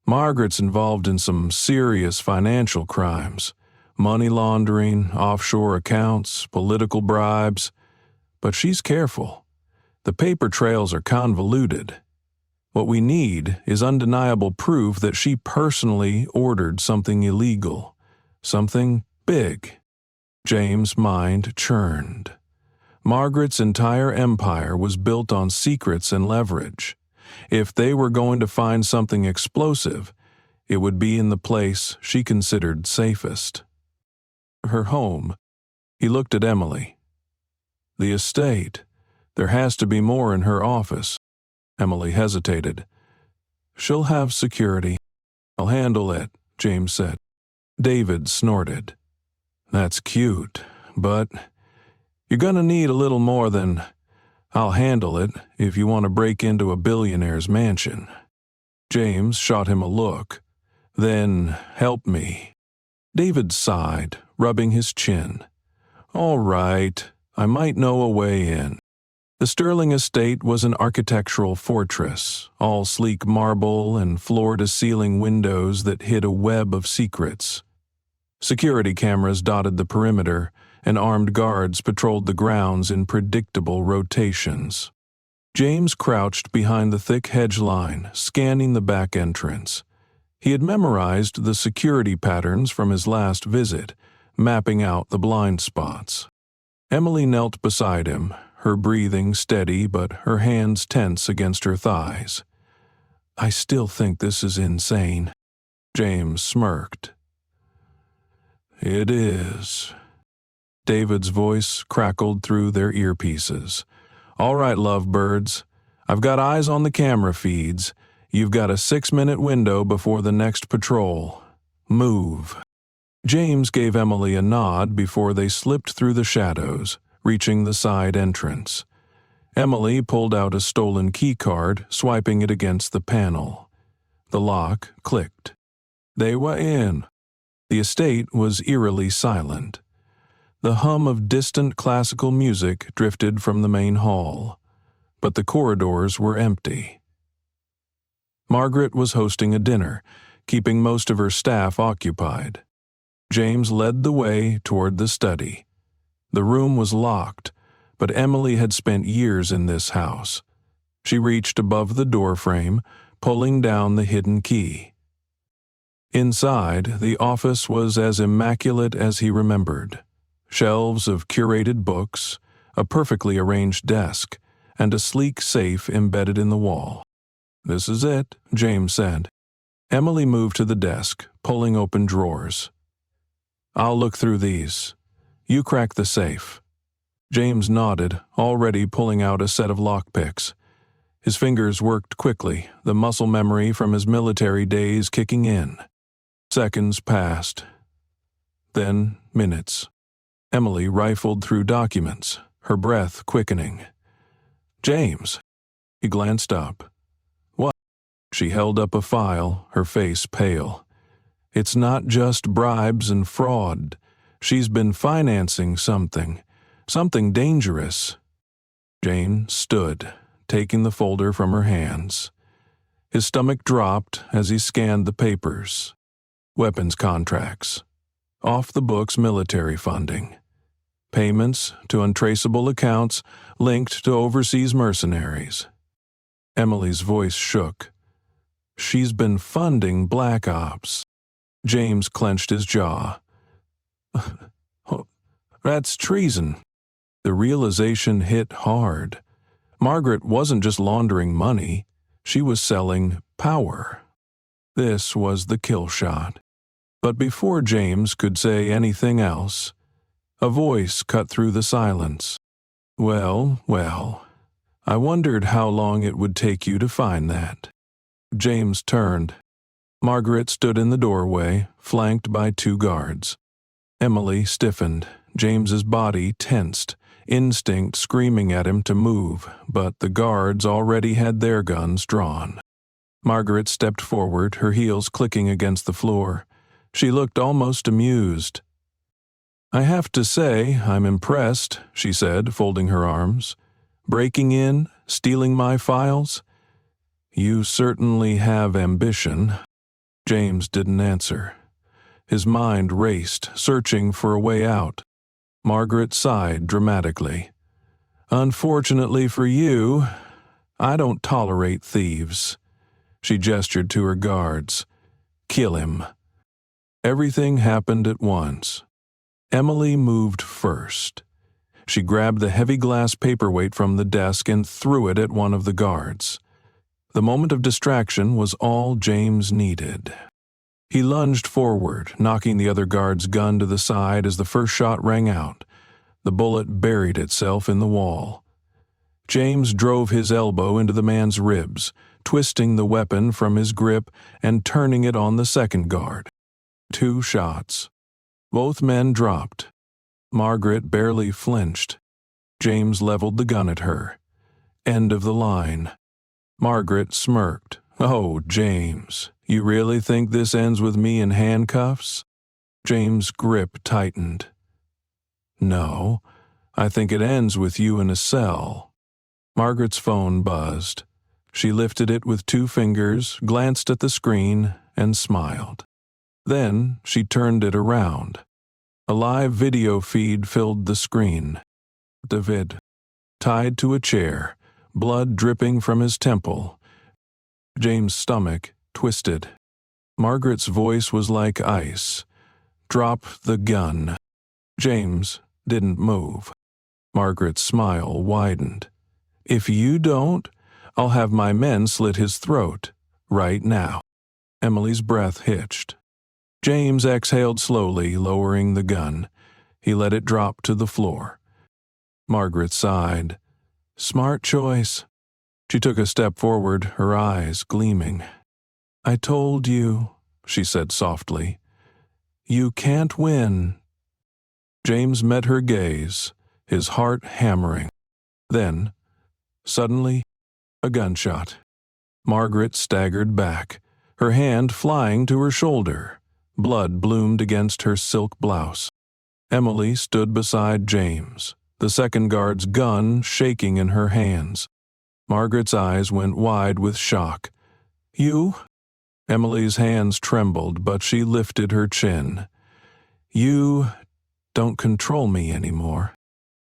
"Margaret's involved in some serious financial crimes. Money laundering, offshore accounts, political bribes. But she's careful. The paper trails are convoluted. What we need is undeniable proof that she personally ordered something illegal. Something big." James' mind churned. Margaret's entire empire was built on secrets and leverage. If they were going to find something explosive, it would be in the place she considered safest. Her home. He looked at Emily. "The estate. There has to be more in her office." Emily hesitated. "She'll have security." "I'll handle it," James said. David snorted. "That's cute, but you're gonna need a little more than 'I'll handle it' if you want to break into a billionaire's mansion." James shot him a look. "Then help me." David sighed, rubbing his chin. "All right, I might know a way in." The Sterling estate was an architectural fortress, all sleek marble and floor-to-ceiling windows that hid a web of secrets. Security cameras dotted the perimeter, and armed guards patrolled the grounds in predictable rotations. James crouched behind the thick hedge line, scanning the back entrance. He had memorized the security patterns from his last visit, mapping out the blind spots. Emily knelt beside him, her breathing steady but her hands tense against her thighs. "I still think this is insane." James smirked. "It is." David's voice crackled through their earpieces. "All right, lovebirds. I've got eyes on the camera feeds. You've got a 6-minute window before the next patrol. Move." James gave Emily a nod before they slipped through the shadows, reaching the side entrance. Emily pulled out a stolen keycard, swiping it against the panel. The lock clicked. They were in. The estate was eerily silent. The hum of distant classical music drifted from the main hall, but the corridors were empty. Margaret was hosting a dinner, keeping most of her staff occupied. James led the way toward the study. The room was locked, but Emily had spent years in this house. She reached above the doorframe, pulling down the hidden key. Inside, the office was as immaculate as he remembered. Shelves of curated books, a perfectly arranged desk, and a sleek safe embedded in the wall. "This is it," James said. Emily moved to the desk, pulling open drawers. "I'll look through these. You crack the safe." James nodded, already pulling out a set of lockpicks. His fingers worked quickly, the muscle memory from his military days kicking in. Seconds passed. Then minutes. Emily rifled through documents, her breath quickening. "James." He glanced up. "What?" She held up a file, her face pale. "It's not just bribes and fraud. She's been financing something dangerous." James stood, taking the folder from her hands. His stomach dropped as he scanned the papers. Weapons contracts. Off-the-books military funding. Payments to untraceable accounts linked to overseas mercenaries. Emily's voice shook. "She's been funding Black Ops." James clenched his jaw. "That's treason." The realization hit hard. Margaret wasn't just laundering money, she was selling power. This was the kill shot. But before James could say anything else, a voice cut through the silence. Well, I wondered how long it would take you to find that." James turned. Margaret stood in the doorway, flanked by 2 guards. Emily stiffened. James's body tensed, instinct screaming at him to move, but the guards already had their guns drawn. Margaret stepped forward, her heels clicking against the floor. She looked almost amused. "I have to say, I'm impressed," she said, folding her arms. "Breaking in, stealing my files? You certainly have ambition." James didn't answer. His mind raced, searching for a way out. Margaret sighed dramatically. "Unfortunately for you, I don't tolerate thieves." She gestured to her guards. "Kill him." Everything happened at once. Emily moved first. She grabbed the heavy glass paperweight from the desk and threw it at one of the guards. The moment of distraction was all James needed. He lunged forward, knocking the other guard's gun to the side as the first shot rang out. The bullet buried itself in the wall. James drove his elbow into the man's ribs, twisting the weapon from his grip and turning it on the second guard. 2 shots. Both men dropped. Margaret barely flinched. James leveled the gun at her. End of the line. Margaret smirked. "Oh, James, you really think this ends with me in handcuffs?" James' grip tightened. "No, I think it ends with you in a cell." Margaret's phone buzzed. She lifted it with 2 fingers, glanced at the screen, and smiled. Then she turned it around. A live video feed filled the screen. David, tied to a chair, blood dripping from his temple. James' stomach twisted. Margaret's voice was like ice. "Drop the gun." James didn't move. Margaret's smile widened. "If you don't, I'll have my men slit his throat, right now." Emily's breath hitched. James exhaled slowly, lowering the gun. He let it drop to the floor. Margaret sighed. "Smart choice." She took a step forward, her eyes gleaming. "I told you," she said softly. "You can't win." James met her gaze, his heart hammering. Then, suddenly, a gunshot. Margaret staggered back, her hand flying to her shoulder. Blood bloomed against her silk blouse. Emily stood beside James, the second guard's gun shaking in her hands. Margaret's eyes went wide with shock. "You?" Emily's hands trembled, but she lifted her chin. "You don't control me anymore."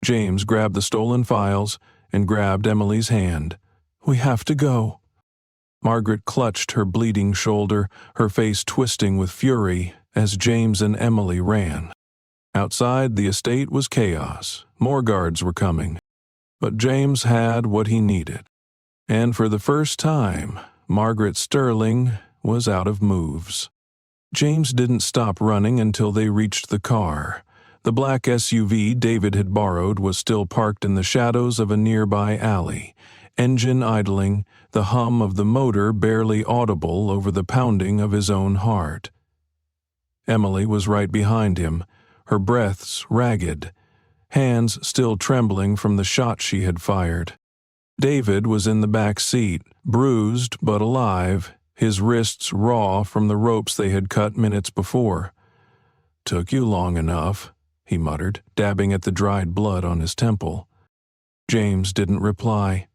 James grabbed the stolen files and grabbed Emily's hand. "We have to go." Margaret clutched her bleeding shoulder, her face twisting with fury as James and Emily ran. Outside, the estate was chaos. More guards were coming. But James had what he needed. And for the first time, Margaret Sterling was out of moves. James didn't stop running until they reached the car. The black SUV David had borrowed was still parked in the shadows of a nearby alley, engine idling, the hum of the motor barely audible over the pounding of his own heart. Emily was right behind him, her breaths ragged, hands still trembling from the shot she had fired. David was in the back seat, bruised but alive, his wrists raw from the ropes they had cut minutes before. "Took you long enough," he muttered, dabbing at the dried blood on his temple. James didn't reply.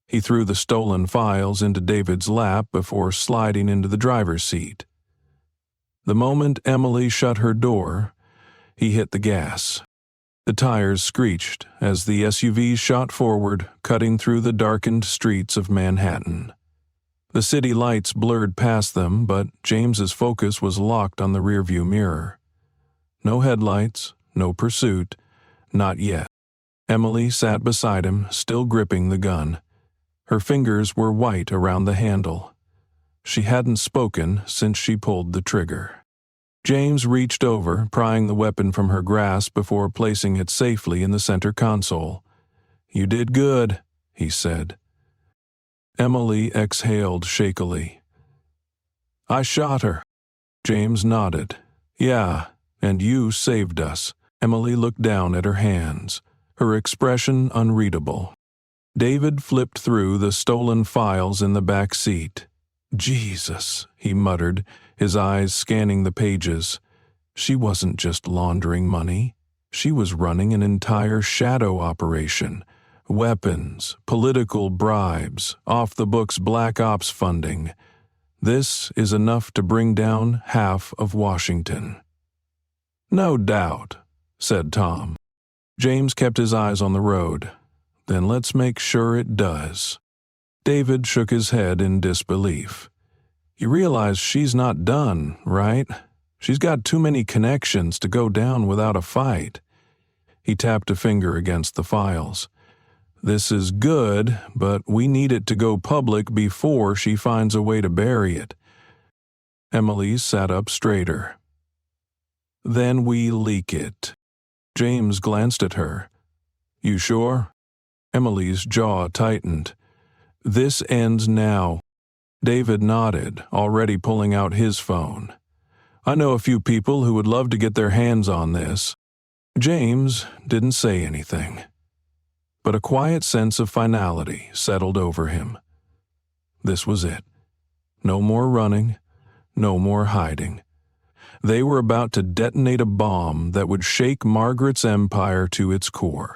He threw the stolen files into David's lap before sliding into the driver's seat. The moment Emily shut her door, he hit the gas. The tires screeched as the SUV shot forward, cutting through the darkened streets of Manhattan. The city lights blurred past them, but James's focus was locked on the rearview mirror. No headlights, no pursuit, not yet. Emily sat beside him, still gripping the gun. Her fingers were white around the handle. She hadn't spoken since she pulled the trigger. James reached over, prying the weapon from her grasp before placing it safely in the center console. "You did good," he said. Emily exhaled shakily. "I shot her." James nodded. "Yeah, and you saved us." Emily looked down at her hands, her expression unreadable. David flipped through the stolen files in the back seat. "Jesus," he muttered, his eyes scanning the pages. She wasn't just laundering money. She was running an entire shadow operation. Weapons, political bribes, off-the-books black ops funding. This is enough to bring down half of Washington. "No doubt," said Tom. James kept his eyes on the road. "Then let's make sure it does." David shook his head in disbelief. "You realize she's not done, right? She's got too many connections to go down without a fight." He tapped a finger against the files. "This is good, but we need it to go public before she finds a way to bury it." Emily sat up straighter. "Then we leak it." James glanced at her. "You sure?" Emily's jaw tightened. "This ends now." David nodded, already pulling out his phone. "I know a few people who would love to get their hands on this." James didn't say anything, but a quiet sense of finality settled over him. This was it. No more running, no more hiding. They were about to detonate a bomb that would shake Margaret's empire to its core.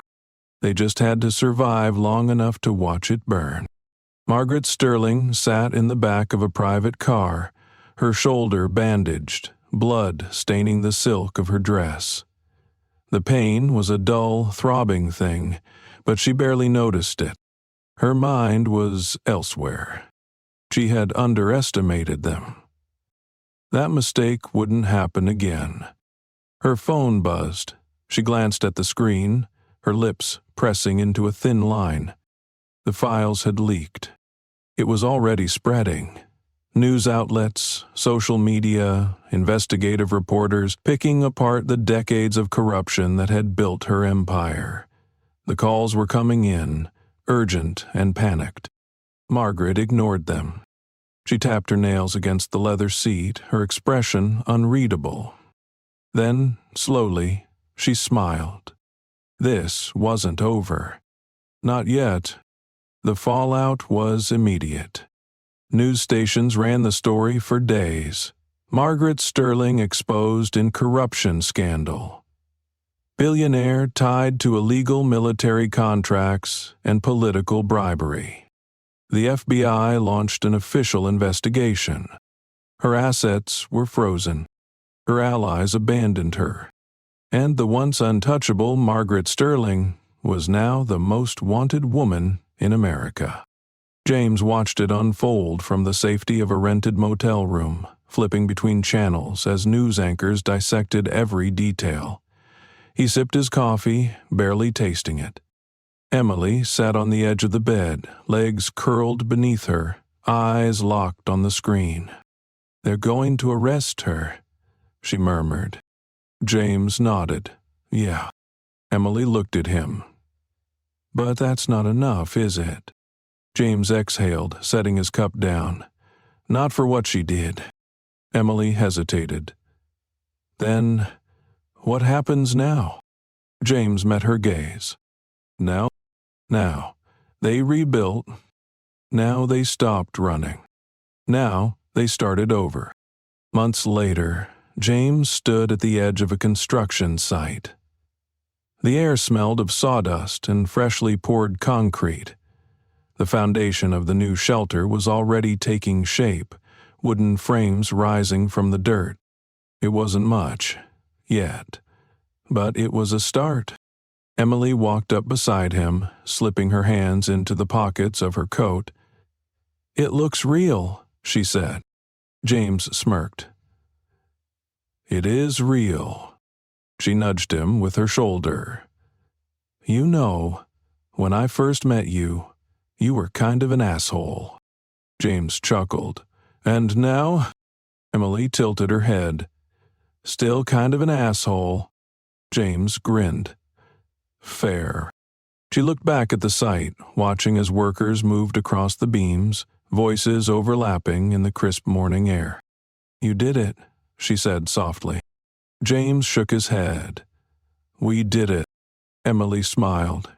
They just had to survive long enough to watch it burn. Margaret Sterling sat in the back of a private car, her shoulder bandaged, blood staining the silk of her dress. The pain was a dull, throbbing thing, but she barely noticed it. Her mind was elsewhere. She had underestimated them. That mistake wouldn't happen again. Her phone buzzed. She glanced at the screen, her lips pressing into a thin line. The files had leaked. It was already spreading. News outlets, social media, investigative reporters picking apart the decades of corruption that had built her empire. The calls were coming in, urgent and panicked. Margaret ignored them. She tapped her nails against the leather seat, her expression unreadable. Then, slowly, she smiled. This wasn't over. Not yet. The fallout was immediate. News stations ran the story for days. Margaret Sterling exposed in corruption scandal. Billionaire tied to illegal military contracts and political bribery. The FBI launched an official investigation. Her assets were frozen. Her allies abandoned her. And the once untouchable Margaret Sterling was now the most wanted woman in America. James watched it unfold from the safety of a rented motel room, flipping between channels as news anchors dissected every detail. He sipped his coffee, barely tasting it. Emily sat on the edge of the bed, legs curled beneath her, eyes locked on the screen. "They're going to arrest her," she murmured. James nodded. "Yeah." Emily looked at him. "But that's not enough, is it?" James exhaled, setting his cup down. "Not for what she did." Emily hesitated. "Then, what happens now?" James met her gaze. Now, they rebuilt. Now they stopped running. Now they started over. Months later, James stood at the edge of a construction site. The air smelled of sawdust and freshly poured concrete. The foundation of the new shelter was already taking shape, wooden frames rising from the dirt. It wasn't much, yet, but it was a start. Emily walked up beside him, slipping her hands into the pockets of her coat. "It looks real," she said. James smirked. "It is real." She nudged him with her shoulder. "You know, when I first met you, you were kind of an asshole." James chuckled. "And now?" Emily tilted her head. "Still kind of an asshole." James grinned. "Fair." She looked back at the site, watching as workers moved across the beams, voices overlapping in the crisp morning air. "You did it," she said softly. James shook his head. "We did it." Emily smiled.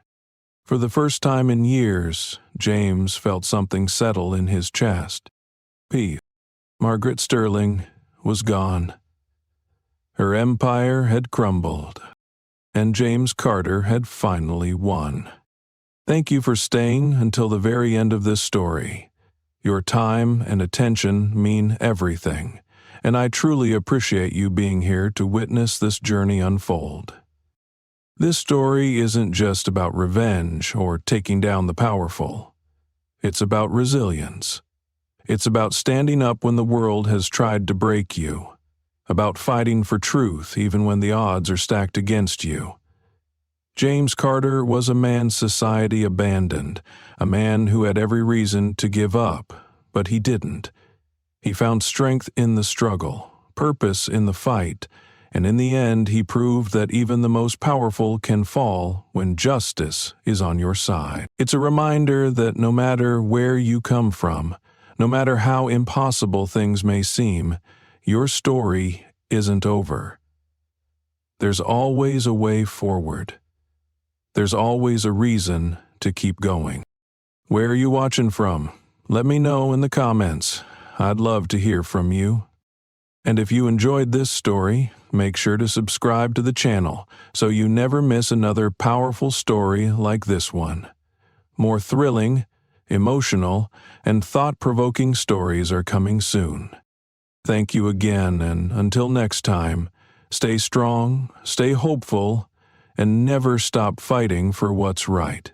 For the first time in years, James felt something settle in his chest. Peace. Margaret Sterling was gone. Her empire had crumbled, and James Carter had finally won. Thank you for staying until the very end of this story. Your time and attention mean everything, and I truly appreciate you being here to witness this journey unfold. This story isn't just about revenge or taking down the powerful. It's about resilience. It's about standing up when the world has tried to break you, about fighting for truth even when the odds are stacked against you. James Carter was a man society abandoned, a man who had every reason to give up, but he didn't. He found strength in the struggle, purpose in the fight, and in the end he proved that even the most powerful can fall when justice is on your side. It's a reminder that no matter where you come from, no matter how impossible things may seem, your story isn't over. There's always a way forward. There's always a reason to keep going. Where are you watching from? Let me know in the comments. I'd love to hear from you. And if you enjoyed this story, make sure to subscribe to the channel so you never miss another powerful story like this one. More thrilling, emotional, and thought-provoking stories are coming soon. Thank you again, and until next time, stay strong, stay hopeful, and never stop fighting for what's right.